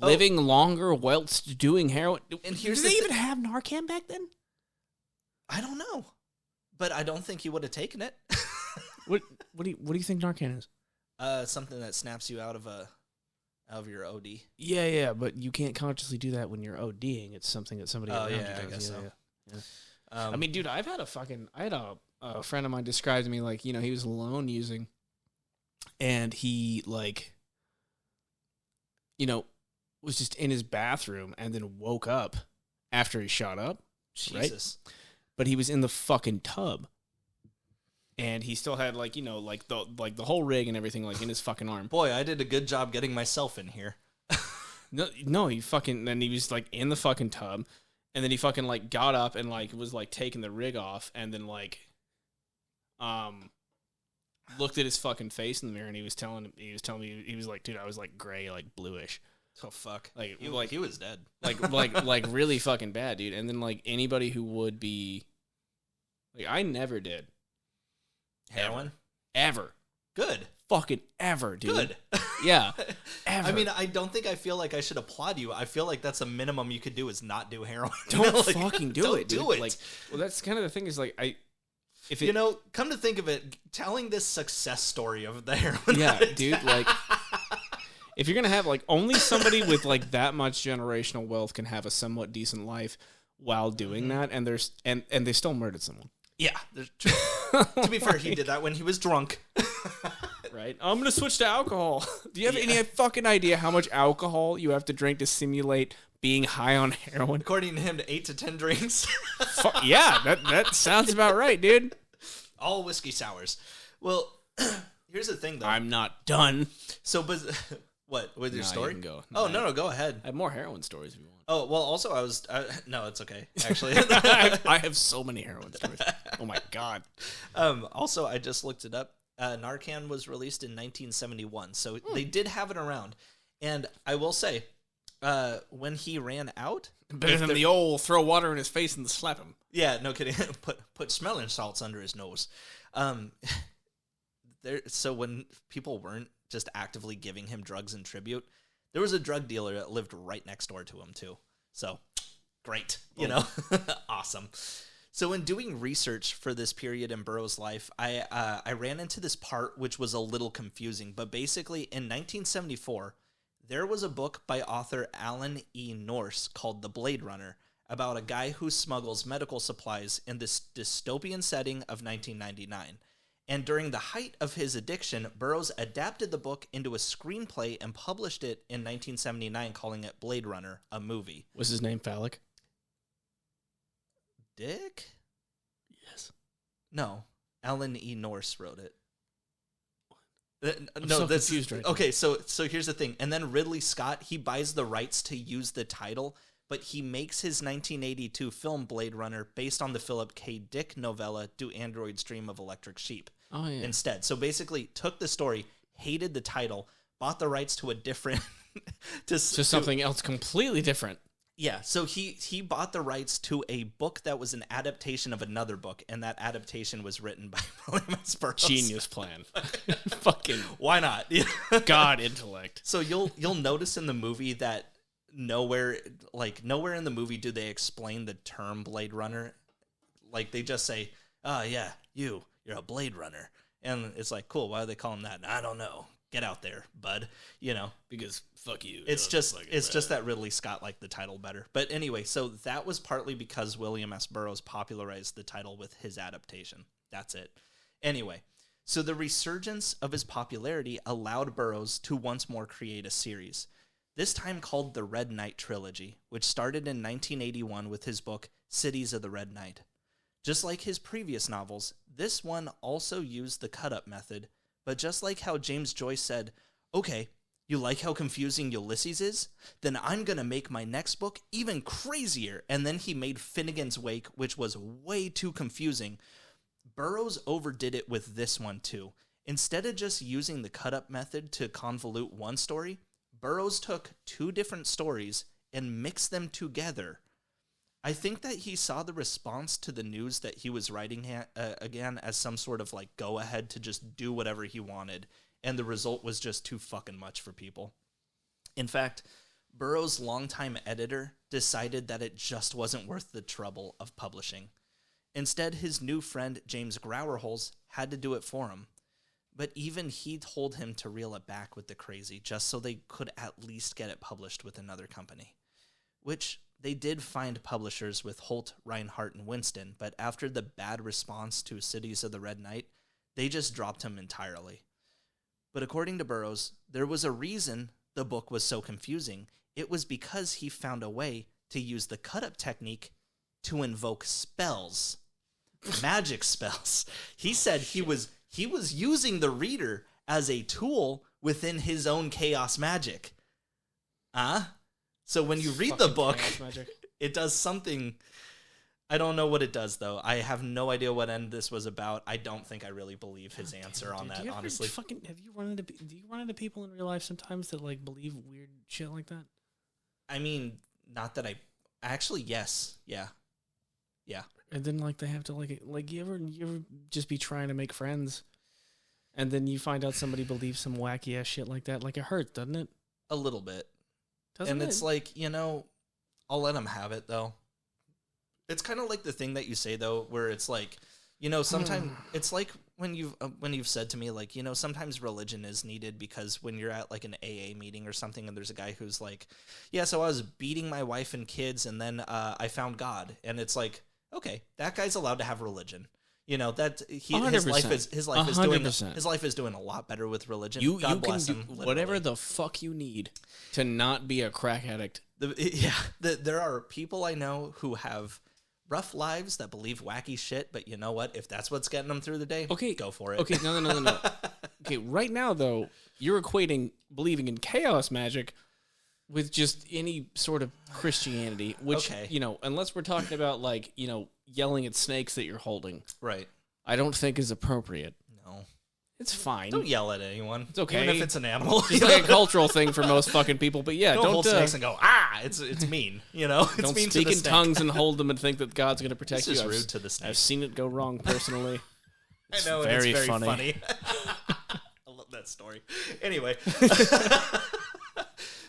living longer whilst doing heroin. And did they even have Narcan back then? I don't know. But I don't think he would have taken it. What do you think Narcan is? Something that snaps you out of your OD. Yeah, but you can't consciously do that when you're ODing. It's something that somebody around you does. I guess so. Yeah. I mean, dude, I had a friend of mine describe to me, like, he was alone using, and he, like, was just in his bathroom and then woke up after he shot up. Jesus. Right? But he was in the fucking tub. And he still had, like, the whole rig and everything, like, in his fucking arm. Boy, I did a good job getting myself in here. No, then he was, like, in the fucking tub. And then he fucking, like, got up and, like, was, like, taking the rig off. And then, like, looked at his fucking face in the mirror. And he was telling me, he was like, dude, I was, like, gray, like, bluish. Oh, fuck. Like, he was dead. Like, really fucking bad, dude. And then, like, anybody who would be, like, I never did. Heroin? Ever. Good. Fucking ever, dude. Good. Yeah. Ever. I mean, I don't think I feel like I should applaud you. I feel like that's a minimum you could do is not do heroin. Don't fucking do it, dude. Do it. Like, well, that's kind of the thing is, like, come to think of it, telling this success story of the heroin. Yeah, dude, like, if you're going to have, like, only somebody with, like, that much generational wealth can have a somewhat decent life while doing that, and they still murdered someone. Yeah. To be fair, he did that when he was drunk. Right? I'm going to switch to alcohol. Do you have any fucking idea how much alcohol you have to drink to simulate being high on heroin. According to him, to 8 to 10 drinks. Yeah, that sounds about right, dude. All whiskey sours. Well, here's the thing, though. I'm not done. So, but what with your story? You can go. Oh no, go ahead. I have more heroin stories if you want. Oh well, also I was no, it's okay. Actually, I have so many heroin stories. Oh my god. Also, I just looked it up. Narcan was released in 1971, so they did have it around. And I will say, when he ran out, Better than the old throw water in his face and slap him. yeah, no kidding. put smelling salts under his nose. So when people weren't just actively giving him drugs in tribute, there was a drug dealer that lived right next door to him too. So great, you know, awesome. So in doing research for this period in Burroughs' life, I ran into this part which was a little confusing. But basically, in 1974, there was a book by author Alan E. Nourse called The Blade Runner about a guy who smuggles medical supplies in this dystopian setting of 1999. And during the height of his addiction, Burroughs adapted the book into a screenplay and published it in 1979, calling it Blade Runner, a movie. Was his name phallic? Dick? Yes. No. Alan E. Nourse wrote it. I'm so confused right now. Okay, so here's the thing. And then Ridley Scott, he buys the rights to use the title, but he makes his 1982 film Blade Runner based on the Philip K. Dick novella Do Androids Dream of Electric Sheep instead. So basically took the story, hated the title, bought the rights to a different... to something else completely different. Yeah, so he bought the rights to a book that was an adaptation of another book, and that adaptation was written by William S. Burroughs. Genius plan. Fucking why not? God intellect. So you'll notice in the movie that nowhere in the movie do they explain the term Blade Runner. Like they just say, "Oh yeah, you're a Blade Runner," and it's like, cool. Why do they call him that? I don't know. Get out there, bud. You know, because fuck you. It's just that Ridley Scott liked the title better. But anyway, so that was partly because William S. Burroughs popularized the title with his adaptation. That's it. Anyway, so the resurgence of his popularity allowed Burroughs to once more create a series, this time called the Red Knight Trilogy, which started in 1981 with his book Cities of the Red Knight. Just like his previous novels, this one also used the cut-up method. But just like how James Joyce said, okay, you like how confusing Ulysses is? Then I'm going to make my next book even crazier. And then he made Finnegan's Wake, which was way too confusing. Burroughs overdid it with this one too. Instead of just using the cut-up method to convolute one story, Burroughs took two different stories and mixed them together. I think that he saw the response to the news that he was writing again as some sort of like go ahead to just do whatever he wanted, and the result was just too fucking much for people. In fact, Burroughs' longtime editor decided that it just wasn't worth the trouble of publishing. Instead, his new friend James Grauerholz had to do it for him. But even he told him to reel it back with the crazy just so they could at least get it published with another company. Which they did find publishers with Holt, Reinhardt, and Winston, but after the bad response to Cities of the Red Knight, they just dropped him entirely. But according to Burroughs, there was a reason the book was so confusing. It was because he found a way to use the cut-up technique to invoke spells. Magic spells. He said he was using the reader as a tool within his own chaos magic. So when you read the book, it does something. I don't know what it does, though. I have no idea what end this was about. I don't think I really believe his answer on that, honestly. Do you run into people in real life sometimes that like believe weird shit like that? I mean, not that I actually. Yes, yeah. And then like they have to like you ever just be trying to make friends, and then you find out somebody believes some wacky ass shit like that. Like it hurts, doesn't it? A little bit. Doesn't It's like, I'll let them have it, though. It's kind of like the thing that you say, though, where it's like, sometimes it's like when you've said to me, like, sometimes religion is needed because when you're at like an AA meeting or something and there's a guy who's like, yeah, so I was beating my wife and kids and then I found God. And it's like, okay, that guy's allowed to have religion. You know that his 100%. life is 100%. his life is doing a lot better with religion. You God can bless do him. whatever literally. the fuck you need to not be a crack addict. There are people I know who have rough lives that believe wacky shit, but you know what? If that's what's getting them through the day, Okay, go for it. Okay, no. Okay, right now though, you're equating believing in chaos magic with just any sort of Christianity, which unless we're talking about like yelling at snakes that you're holding, Right. I don't think is appropriate. No. It's fine. Don't yell at anyone. It's okay. Even if it's an animal. It's like a cultural thing for most fucking people, but yeah, don't hold snakes and go, it's mean, It's don't mean speak to the in snake. tongues and hold them and think that God's going to protect This you. is rude to the snake. I've seen it go wrong personally. I know, and very it's very funny. funny. I love that story. Anyway.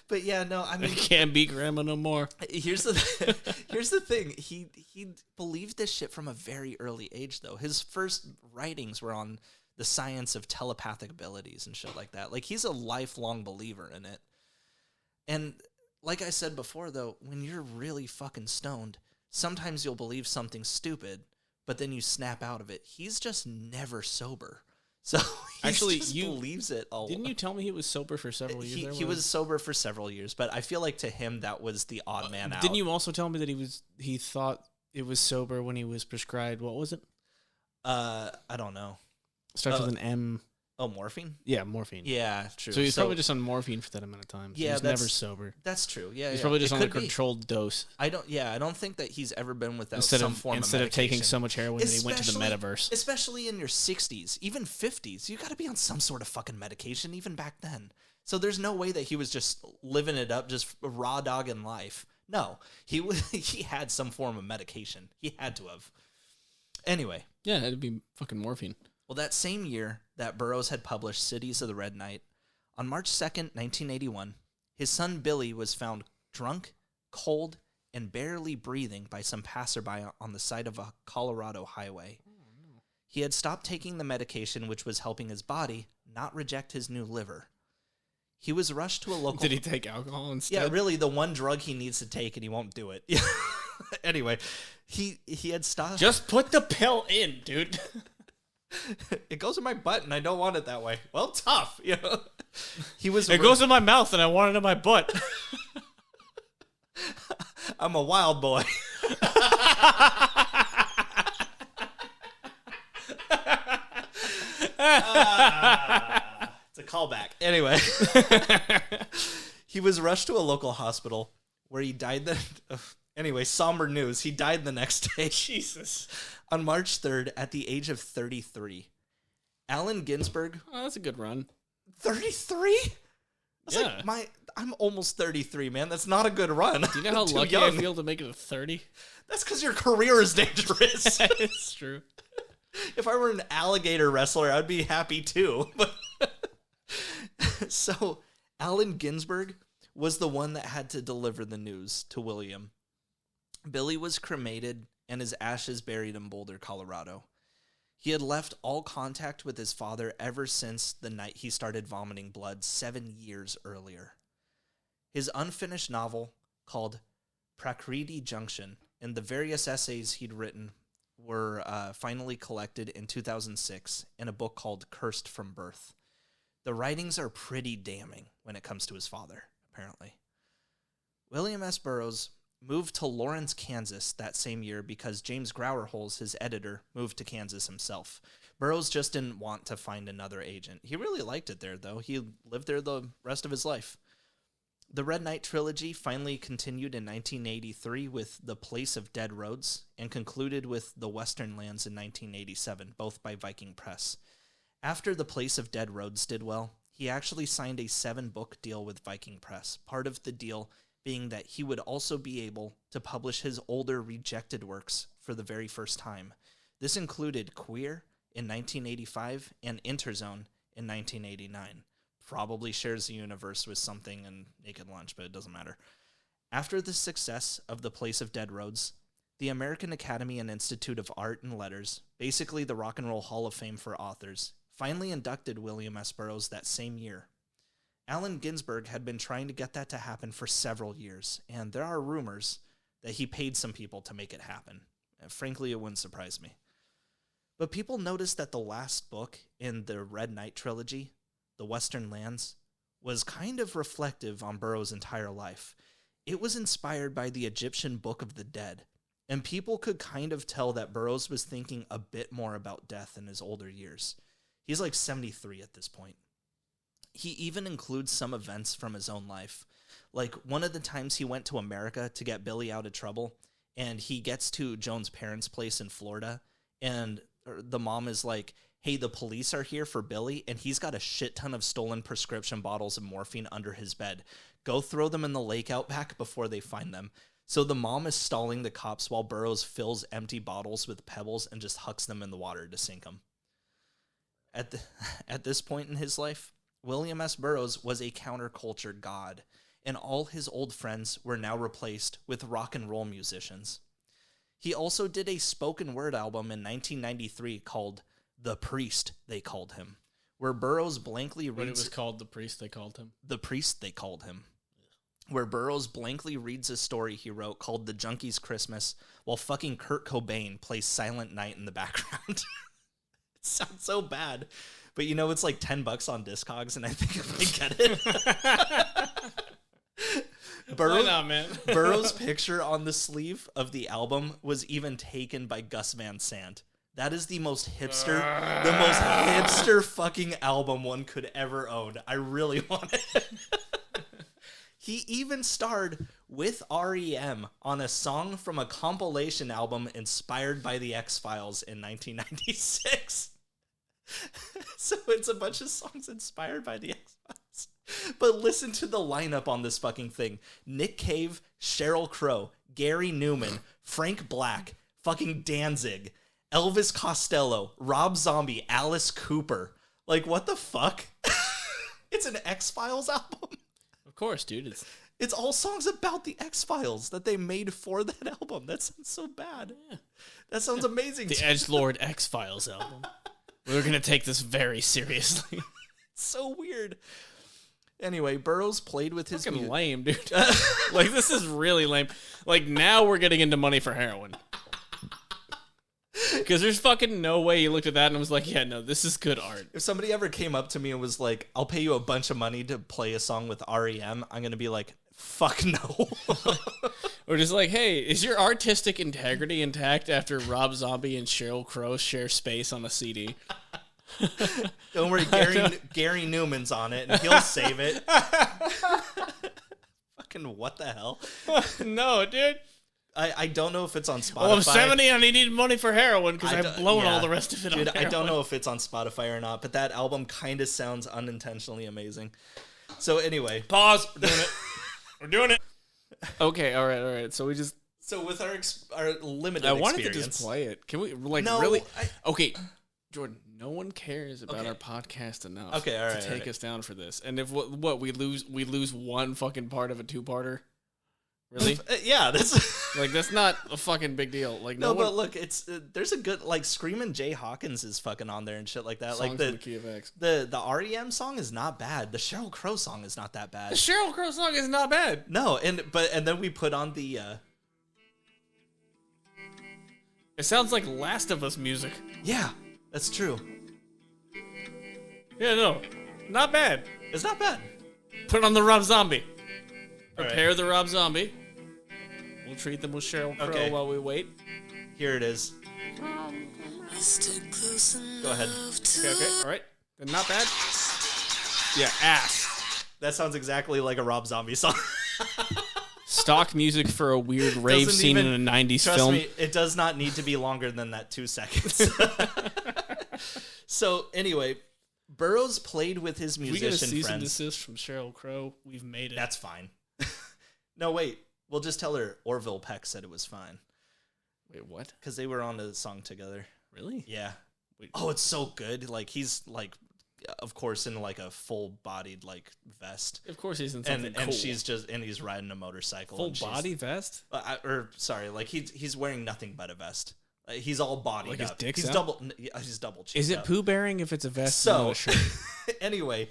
But yeah, no, I mean, I can't be grandma no more. here's the thing. He believed this shit from a very early age, though. His first writings were on the science of telepathic abilities and shit like that. Like, he's a lifelong believer in it. And like I said before, though, when you're really fucking stoned, sometimes you'll believe something stupid, but then you snap out of it. He's just never sober. So he Actually, just you believes it all. Didn't you tell me he was sober for several years? He was sober for several years, but I feel like to him that was the odd man out. Didn't you also tell me that he thought it was sober when he was prescribed, what was it? I don't know. Starts with an M. Oh, morphine? Yeah, morphine. Yeah, true. So he's probably just on morphine for that amount of time. So Yeah, he's never sober. That's true. Yeah, He's probably just on a controlled dose. I don't think that he's ever been without Instead some form of instead of taking medication. so much heroin that he went to the metaverse. Especially in your 60s, even 50s, you got to be on some sort of fucking medication even back then. So there's no way that he was just living it up, just raw dogging life. No, he had some form of medication. He had to have. Anyway. Yeah, it'd be fucking morphine. Well, that same year that Burroughs had published Cities of the Red Night, on March 2nd, 1981, his son Billy was found drunk, cold, and barely breathing by some passerby on the side of a Colorado highway. Oh, no. He had stopped taking the medication which was helping his body not reject his new liver. He was rushed to a local... Did he take alcohol instead? Yeah, really, the one drug he needs to take, and he won't do it. Anyway, he had stopped... Just put the pill in, dude. It goes in my butt, and I don't want it that way. Well, tough, It goes in my mouth, and I want it in my butt. I'm a wild boy. It's a callback. Anyway, he was rushed to a local hospital where he died. Anyway, somber news. He died the next day. Jesus. On March 3rd, at the age of 33. Allen Ginsberg. Oh, that's a good run. 33? Yeah. Like I'm almost 33, man. That's not a good run. Do you know how lucky I feel to make it to 30? That's because your career is dangerous. It's true. If I were an alligator wrestler, I'd be happy too. So, Allen Ginsberg was the one that had to deliver the news to William. Billy was cremated and his ashes buried in Boulder, Colorado. He had left all contact with his father ever since the night he started vomiting blood 7 years earlier. His unfinished novel, called Prakriti Junction, and the various essays he'd written were finally collected in 2006 in a book called Cursed from Birth. The writings are pretty damning when it comes to his father, apparently. William S. Burroughs moved to Lawrence, Kansas that same year because James Grauerholz, his editor, moved to Kansas himself. Burroughs just didn't want to find another agent. He really liked it there, though. He lived there the rest of his life. The Red Knight trilogy finally continued in 1983 with The Place of Dead Roads and concluded with The Western Lands in 1987, both by Viking Press. After The Place of Dead Roads did well, he actually signed a 7-book deal with Viking Press, part of the deal being that he would also be able to publish his older rejected works for the very first time. This included Queer in 1985 and Interzone in 1989. Probably shares the universe with something in Naked Lunch, but it doesn't matter. After the success of The Place of Dead Roads, the American Academy and Institute of Art and Letters, basically the Rock and Roll Hall of Fame for authors, finally inducted William S. Burroughs that same year. Allen Ginsberg had been trying to get that to happen for several years, and there are rumors that he paid some people to make it happen. And frankly, it wouldn't surprise me. But people noticed that the last book in the Red Knight trilogy, The Western Lands, was kind of reflective on Burroughs' entire life. It was inspired by the Egyptian Book of the Dead, and people could kind of tell that Burroughs was thinking a bit more about death in his older years. He's like 73 at this point. He even includes some events from his own life. Like one of the times he went to America to get Billy out of trouble, and he gets to Joan's parents' place in Florida, and the mom is like, hey, the police are here for Billy, and he's got a shit ton of stolen prescription bottles of morphine under his bed. Go throw them in the lake out back before they find them. So the mom is stalling the cops while Burroughs fills empty bottles with pebbles and just hucks them in the water to sink them. At this point in his life, William S. Burroughs was a counterculture god, and all his old friends were now replaced with rock and roll musicians. He also did a spoken word album in 1993 called The Priest, they called him, where Burroughs blankly reads... But it was called The Priest, they called him? The Priest, they called him. Where Burroughs blankly reads a story he wrote called The Junkie's Christmas, while fucking Kurt Cobain plays Silent Night in the background. It sounds so bad. But you know, it's like $10 on Discogs, and I think I get it. Why not, man? Burroughs' picture on the sleeve of the album was even taken by Gus Van Sant. That is the most hipster fucking album one could ever own. I really want it. He even starred with REM on a song from a compilation album inspired by the X-Files in 1996. So it's a bunch of songs inspired by the X-Files. But listen to the lineup on this fucking thing. Nick Cave, Sheryl Crow, Gary Newman, Frank Black, fucking Danzig, Elvis Costello, Rob Zombie, Alice Cooper. Like, what the fuck? It's an X-Files album? Of course, dude. It's all songs about the X-Files that they made for that album. That sounds so bad. Yeah. That sounds amazing. The Edgelord X-Files album. We're going to take this very seriously. It's so weird. Anyway, Burroughs played with his... Fucking lame, dude. Like, this is really lame. Like, now we're getting into money for heroin. Because there's fucking no way he looked at that and was like, yeah, no, this is good art. If somebody ever came up to me and was like, I'll pay you a bunch of money to play a song with REM, I'm going to be like, fuck no. Or just like, hey, is your artistic integrity intact after Rob Zombie and Sheryl Crow share space on a CD? Don't worry, Gary Newman's on it, and he'll save it. Fucking what the hell? No, dude. I don't know if it's on Spotify. Well, I'm 70 and I needed money for heroin because I've blown all the rest of it on heroin. I don't know if it's on Spotify or not, but that album kind of sounds unintentionally amazing. So anyway. Pause. We're doing it. We're doing it. Okay, all right. So with our limited experience. I wanted to just play it. Can we, really? Okay, Jordan, no one cares about our podcast enough to take us down for this. And if we lose one fucking part of a two-parter? Really? Yeah, that's not a fucking big deal. Like but look, it's there's a good Screamin' Jay Hawkins is fucking on there and shit like that. Songs like in the Key of X. The REM song is not bad. The Sheryl Crow song is not that bad. The Sheryl Crow song is not bad. No, and then we put on the. It sounds like Last of Us music. Yeah, that's true. Yeah, no, not bad. It's not bad. Put on the Rob Zombie. Prepare the Rob Zombie. We'll treat them with Sheryl Crow while we wait. Here it is. Go ahead. Okay. All right. Then not bad. Yeah, ass. That sounds exactly like a Rob Zombie song. Stock music for a weird rave scene in a 90s film. Trust me, it does not need to be longer than that 2 seconds. So, anyway, Burroughs played with his musician friends. We get a cease and desist from Sheryl Crow. We've made it. That's fine. No, wait. We'll just tell her Orville Peck said it was fine. Wait, what? Because they were on a song together. Really? Yeah. Wait. Oh, it's so good. Like, he's, of course, in, a full-bodied, vest. Of course he's in something cool. And he's riding a motorcycle. Full-body vest? He's wearing nothing but a vest. He's all bodied up. His dick's he's out? He's double cheeked. Is it poo-bearing if it's a vest? So, anyway...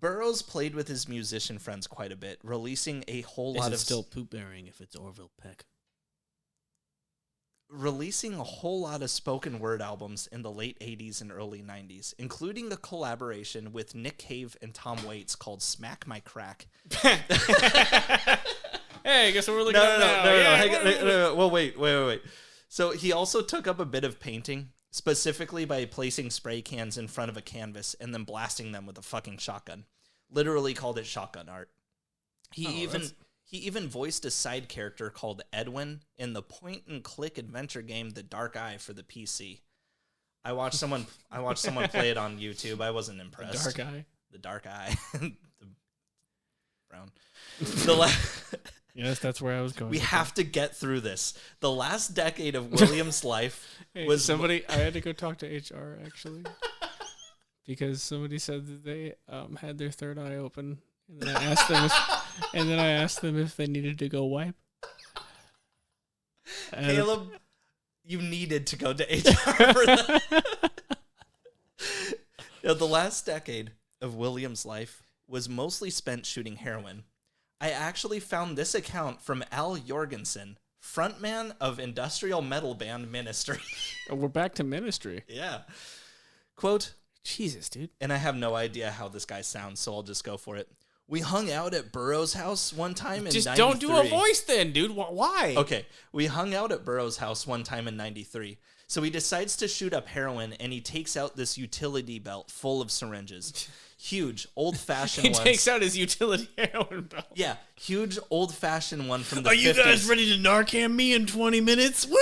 Burroughs played with his musician friends quite a bit, releasing a whole lot of... Is it still poop-bearing if it's Orville Peck? releasing a whole lot of spoken word albums in the late 80s and early 90s, including a collaboration with Nick Cave and Tom Waits called Smack My Crack. Hey, guess what we're looking at now? No. Well, wait. So he also took up a bit of painting, specifically by placing spray cans in front of a canvas and then blasting them with a fucking shotgun. Literally called it shotgun art. He even voiced a side character called Edwin in the point-and-click adventure game The Dark Eye for the PC. I watched someone play it on YouTube. I wasn't impressed. The Dark Eye? The Dark Eye. The brown. Yes, that's where I was going. We have to get through this. The last decade of William's life was... Somebody... I had to go talk to HR, actually. Because somebody said that they had their third eye open. And then I asked them if they needed to go wipe. Caleb, you needed to go to HR for that. The last decade of William's life was mostly spent shooting heroin. I actually found this account from Al Jorgensen, frontman of industrial metal band Ministry. Oh, we're back to Ministry. Yeah. Quote, Jesus, dude. and I have no idea how this guy sounds, so I'll just go for it. We hung out at Burroughs' house one time in 93. Just don't do a voice then, dude. Why? Okay, we hung out at Burroughs' house one time in 93. So he decides to shoot up heroin, and he takes out this utility belt full of syringes. Huge, old-fashioned ones. He takes out his utility heroin belt. Yeah, huge, old-fashioned one from the 50s. Are you guys ready to Narcan me in 20 minutes? Woo!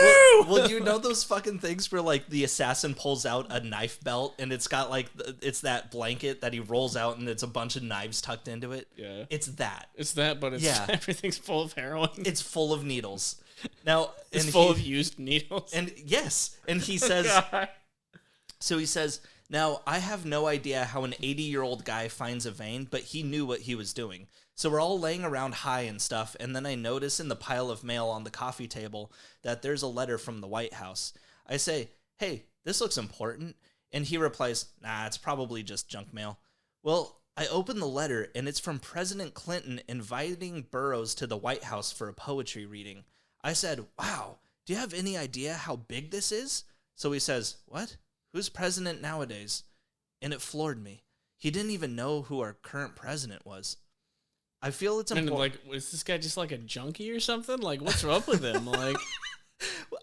Well, you know those fucking things where, like, the assassin pulls out a knife belt, and it's got, like, it's that blanket that he rolls out, and it's a bunch of knives tucked into it? Yeah. It's that. It's that, but everything's full of heroin. It's full of needles. Now, it's full of used needles. And yes, and he says... So he says... Now, I have no idea how an 80-year-old guy finds a vein, but he knew what he was doing. So we're all laying around high and stuff, and then I notice in the pile of mail on the coffee table that there's a letter from the White House. I say, hey, this looks important. And he replies, nah, it's probably just junk mail. Well, I open the letter, and it's from President Clinton inviting Burroughs to the White House for a poetry reading. I said, wow, do you have any idea how big this is? So he says, what? Who's president nowadays? And it floored me. He didn't even know who our current president was. I feel it's important. Like, is this guy just like a junkie or something? Like, what's up with him? Like,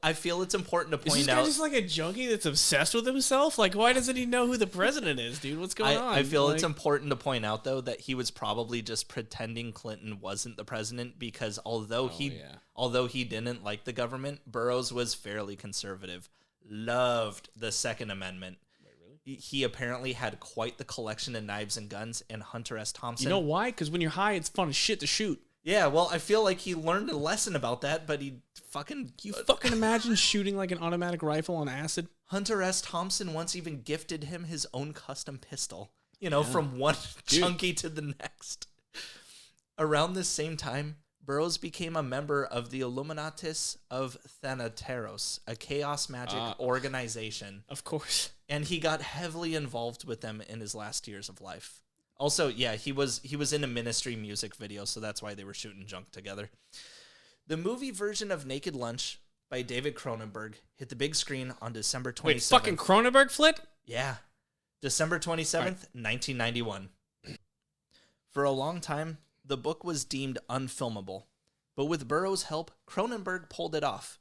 I feel it's important to point out. Is this guy just like a junkie that's obsessed with himself? Like, why doesn't he know who the president is, dude? What's going on? I feel it's important to point out, though, that he was probably just pretending Clinton wasn't the president because although he didn't like the government, Burroughs was fairly conservative. Loved the Second Amendment. Wait, really? He apparently had quite the collection of knives and guns, and Hunter S. Thompson... You know why? Because when you're high, it's fun as shit to shoot. Yeah, well, I feel like he learned a lesson about that, but he fucking... You fucking imagine shooting like an automatic rifle on acid? Hunter S. Thompson once even gifted him his own custom pistol. You know, from one junkie to the next. Around this same time, Burroughs became a member of the Illuminatis of Thanateros, a chaos magic organization. Of course. And he got heavily involved with them in his last years of life. Also, yeah, he was in a Ministry music video, so that's why they were shooting junk together. The movie version of Naked Lunch by David Cronenberg hit the big screen on December 27th. Wait, fucking Cronenberg flit? Yeah. December 27th, 1991. For a long time, the book was deemed unfilmable, but with Burroughs' help, Cronenberg pulled it off.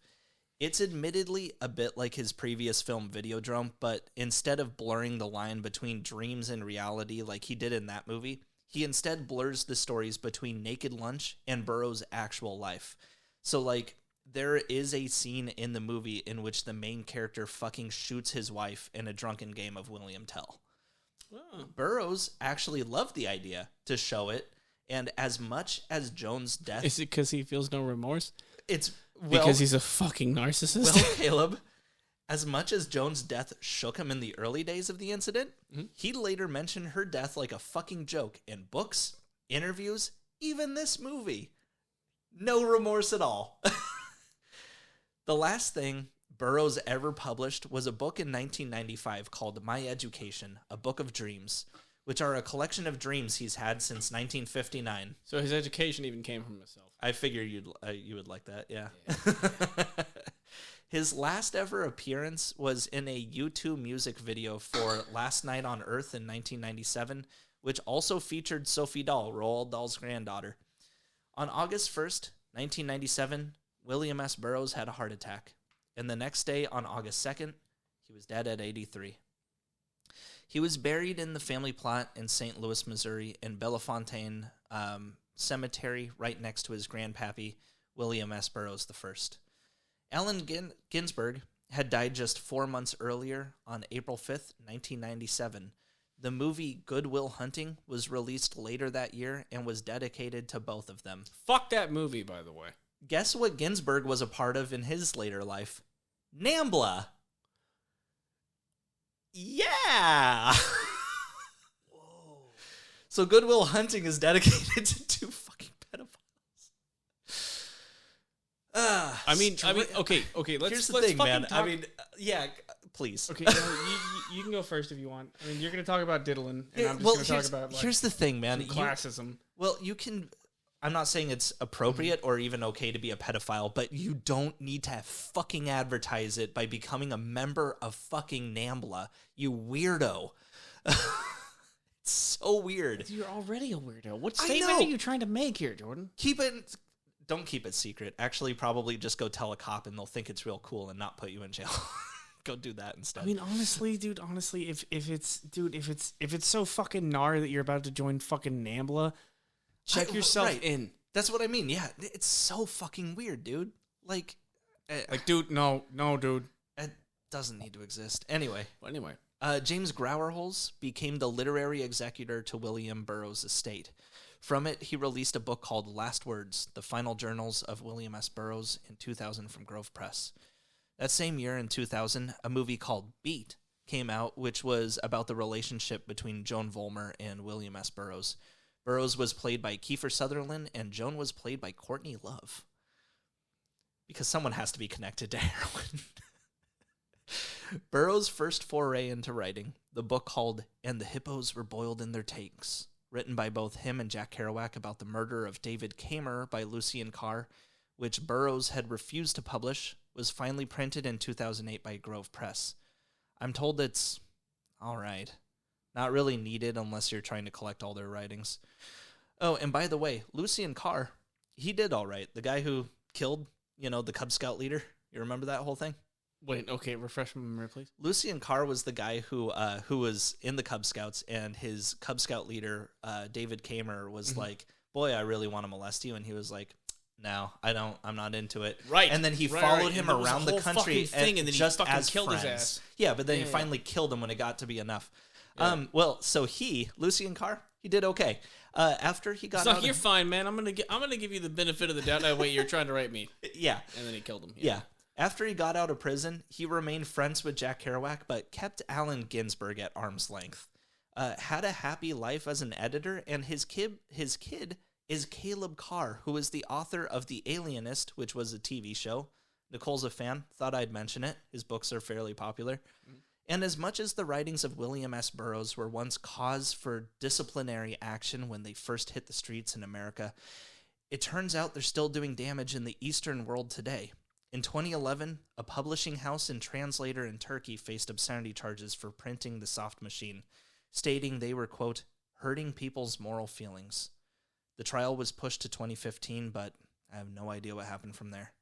It's admittedly a bit like his previous film Videodrome, but instead of blurring the line between dreams and reality like he did in that movie, he instead blurs the stories between Naked Lunch and Burroughs' actual life. So, like, there is a scene in the movie in which the main character fucking shoots his wife in a drunken game of William Tell. Oh. Burroughs actually loved the idea to show it, and as much as Joan's death... Is it because he feels no remorse? It's... because he's a fucking narcissist? Well, Caleb, as much as Joan's death shook him in the early days of the incident, he later mentioned her death like a fucking joke in books, interviews, even this movie. No remorse at all. The last thing Burroughs ever published was a book in 1995 called My Education, A Book of Dreams, which are a collection of dreams he's had since 1959. So his education even came from himself. I figure you would like that, yeah. His last ever appearance was in a U2 music video for Last Night on Earth in 1997, which also featured Sophie Dahl, Roald Dahl's granddaughter. On August 1st, 1997, William S. Burroughs had a heart attack, and the next day, on August 2nd, he was dead at 83. He was buried in the family plot in St. Louis, Missouri, in Bellefontaine Cemetery, right next to his grandpappy, William S. Burroughs I. Allen Ginsberg had died just 4 months earlier on April 5th, 1997. The movie Good Will Hunting was released later that year and was dedicated to both of them. Fuck that movie, by the way. Guess what Ginsberg was a part of in his later life? NAMBLA. Yeah. Whoa. So Good Will Hunting is dedicated to two fucking pedophiles. I mean, okay. Here's the let's thing, fucking man. talk. I mean, yeah, please. Okay, you can go first if you want. I mean, you're going to talk about diddling, and I'm just going to talk about, like, here's the thing, man. classism. Well, you can... I'm not saying it's appropriate or even okay to be a pedophile, but you don't need to fucking advertise it by becoming a member of fucking NAMBLA, you weirdo. It's so weird. You're already a weirdo. What statement are you trying to make here, Jordan? Don't keep it secret. Actually, probably just go tell a cop and they'll think it's real cool and not put you in jail. Go do that instead. I mean, honestly, dude, if it's so fucking gnarly that you're about to join fucking NAMBLA, check yourself in. That's what I mean. Yeah, it's so fucking weird, dude. Like, dude, no, dude. It doesn't need to exist. Anyway. James Grauerholz became the literary executor to William Burroughs' estate. From it, he released a book called Last Words, The Final Journals of William S. Burroughs in 2000 from Grove Press. That same year, in 2000, a movie called Beat came out, which was about the relationship between Joan Vollmer and William S. Burroughs. Burroughs was played by Kiefer Sutherland, and Joan was played by Courtney Love. Because someone has to be connected to heroin. Burroughs' first foray into writing, the book called And the Hippos Were Boiled in Their Tanks, written by both him and Jack Kerouac about the murder of David Kamer by Lucien Carr, which Burroughs had refused to publish, was finally printed in 2008 by Grove Press. I'm told it's all right. Not really needed unless you're trying to collect all their writings. Oh, and by the way, Lucien Carr, he did all right. The guy who killed, the Cub Scout leader. You remember that whole thing? Wait, okay, refresh my memory, please. Lucien Carr was the guy who was in the Cub Scouts, and his Cub Scout leader, David Kamer, was like, boy, I really want to molest you. And he was like, no, I don't. I'm not into it. Right. And then he followed him around the country and then just he fucking as killed friends. his ass. Yeah, but then he finally killed him when it got to be enough. Yeah. So Lucien Carr, he did okay. After he got out, you're fine, man. I'm gonna give you the benefit of the doubt. Oh, wait, you're trying to write me. Yeah. And then he killed him. Yeah. After he got out of prison, he remained friends with Jack Kerouac, but kept Allen Ginsberg at arm's length. Had a happy life as an editor, and his kid is Caleb Carr, who is the author of The Alienist, which was a TV show. Nicole's a fan. Thought I'd mention it. His books are fairly popular. Mm-hmm. And as much as the writings of William S. Burroughs were once cause for disciplinary action when they first hit the streets in America, it turns out they're still doing damage in the Eastern world today. In 2011, a publishing house and translator in Turkey faced obscenity charges for printing The Soft Machine, stating they were, quote, hurting people's moral feelings. The trial was pushed to 2015, but I have no idea what happened from there.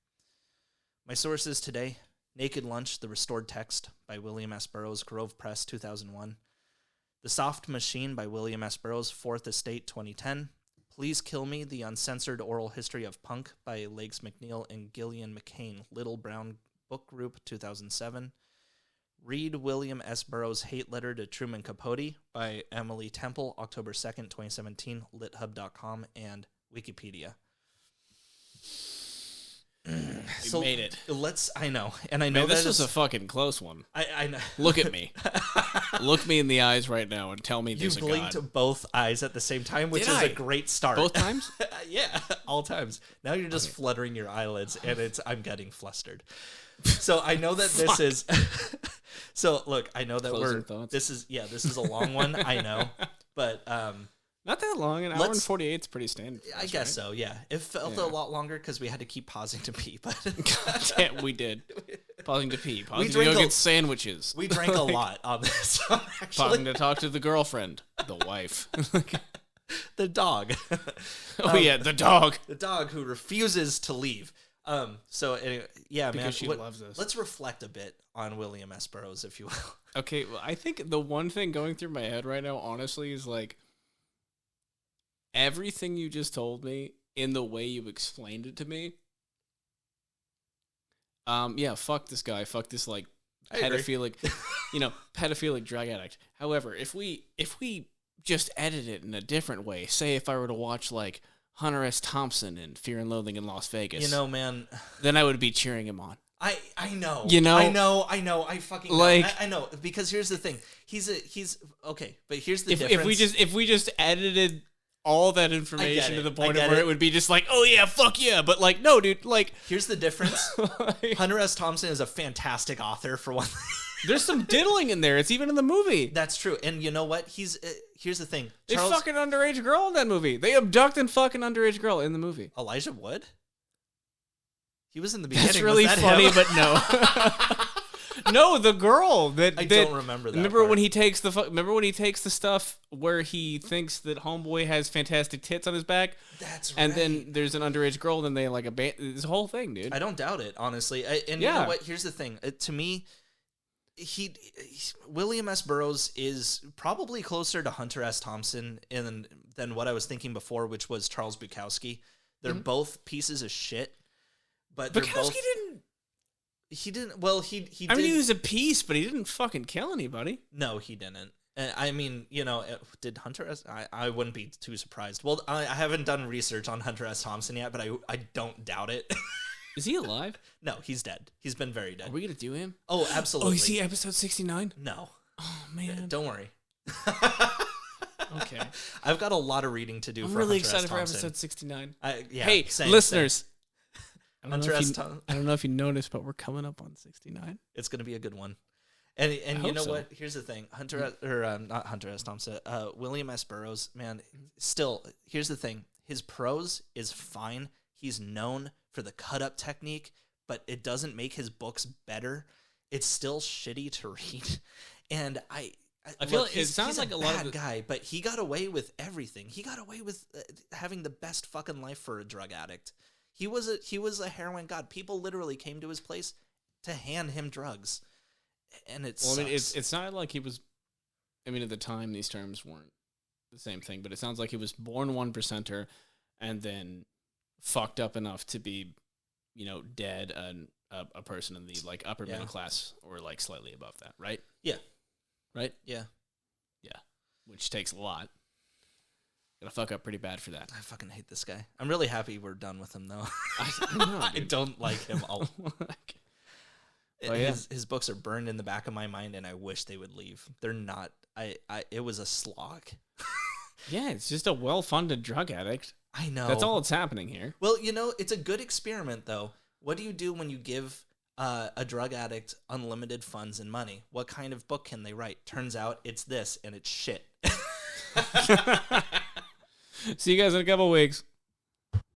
My sources today: Naked Lunch, The Restored Text by William S. Burroughs, Grove Press, 2001. The Soft Machine by William S. Burroughs, Fourth Estate, 2010. Please Kill Me, The Uncensored Oral History of Punk by Legs McNeil and Gillian McCain, Little Brown Book Group, 2007. Read William S. Burroughs' Hate Letter to Truman Capote by Emily Temple, October 2nd, 2017, lithub.com and Wikipedia. So made it. I know, and I know this was a fucking close one. I know. Look at me. Look me in the eyes right now and tell me there's a God. You blinked both eyes at the same time, which is a great start. Both times? Yeah, all times. Now you're just fluttering your eyelids, and I'm getting flustered. So I know that this is. So look, I know that this is a long one. I know, but not that long. An hour and 48 is pretty standard. I guess so. Yeah, it felt a lot longer because we had to keep pausing to pee. But yeah, we did. Pausing to pee. Pausing to drink go a- get sandwiches. We drank a lot on this one, Pausing actually. to talk to the girlfriend. The wife. The dog. Oh, yeah, the dog. The dog who refuses to leave. So anyway, yeah, Because man. she loves us. Let's reflect a bit on William S. Burroughs, if you will. Okay, well, I think the one thing going through my head right now, honestly, is like everything you just told me in the way you explained it to me. Yeah, fuck this guy. Fuck this like I agree. pedophilic, pedophilic drug addict. However, if we just edit it in a different way, say if I were to watch like Hunter S. Thompson in Fear and Loathing in Las Vegas, Man, then I would be cheering him on. I know. I know. I fucking know. Like, I know, because here's the thing. He's okay, but here's the difference. If we just edited all that information to the point of where it would be just like, oh yeah, fuck yeah, but like, no, dude, like, here's the difference. Hunter S. Thompson is a fantastic author, for one thing. There's some diddling in there. It's even in the movie. That's true. And you know what? Here's the thing. They fuck an underage girl in that movie. They abduct and fuck an underage girl in the movie. Elijah Wood? He was in the beginning. That's really funny, him? but no. No, the girl that I don't remember that. Remember part. when he takes the stuff where he thinks that homeboy has fantastic tits on his back? That's right. And then there's an underage girl, and then they like abandon this whole thing, dude. I don't doubt it, honestly. You know what? Here's the thing. To me, William S. Burroughs is probably closer to Hunter S. Thompson than what I was thinking before, which was Charles Bukowski. They're both pieces of shit, but Bukowski didn't. He didn't. Well, he. I mean, he was a piece, but he didn't fucking kill anybody. No, he didn't. I mean, did Hunter S. I wouldn't be too surprised. Well, I haven't done research on Hunter S. Thompson yet, but I don't doubt it. Is he alive? No, he's dead. He's been very dead. Are we gonna do him? Oh, absolutely. Oh, is he episode 69? No. Oh man, Don't worry. Okay. I've got a lot of reading to do. I'm for really Hunter S. excited for Thompson. episode 69. Hey, listeners. I Hunter S. Thompson. don't know if you noticed, but we're coming up on 69. It's going to be a good one. And you know so. what? Here's the thing. Not Hunter S. Thompson. William S. Burroughs, man, still, here's the thing. His prose is fine. He's known for the cut-up technique, but it doesn't make his books better. It's still shitty to read. And I feel like it sounds like a lot of bad guy, but he got away with everything. He got away with having the best fucking life for a drug addict. He was a heroin god. People literally came to his place to hand him drugs, and sucks. I mean, it's not like he was. I mean, at the time, these terms weren't the same thing, but it sounds like he was born 1%er, and then fucked up enough to be, dead and a person in the like upper middle class or like slightly above that, right? Yeah. Right? Yeah. Yeah. Which takes a lot. Gotta fuck up pretty bad for that. I fucking hate this guy. I'm really happy we're done with him, though. I know, I don't like him. Oh, yeah. His books are burned in the back of my mind, and I wish they would leave. They're not. It was a slog. Yeah, it's just a well-funded drug addict. I know. That's all that's happening here. Well, it's a good experiment, though. What do you do when you give a drug addict unlimited funds and money? What kind of book can they write? Turns out it's this, and it's shit. See you guys in a couple weeks.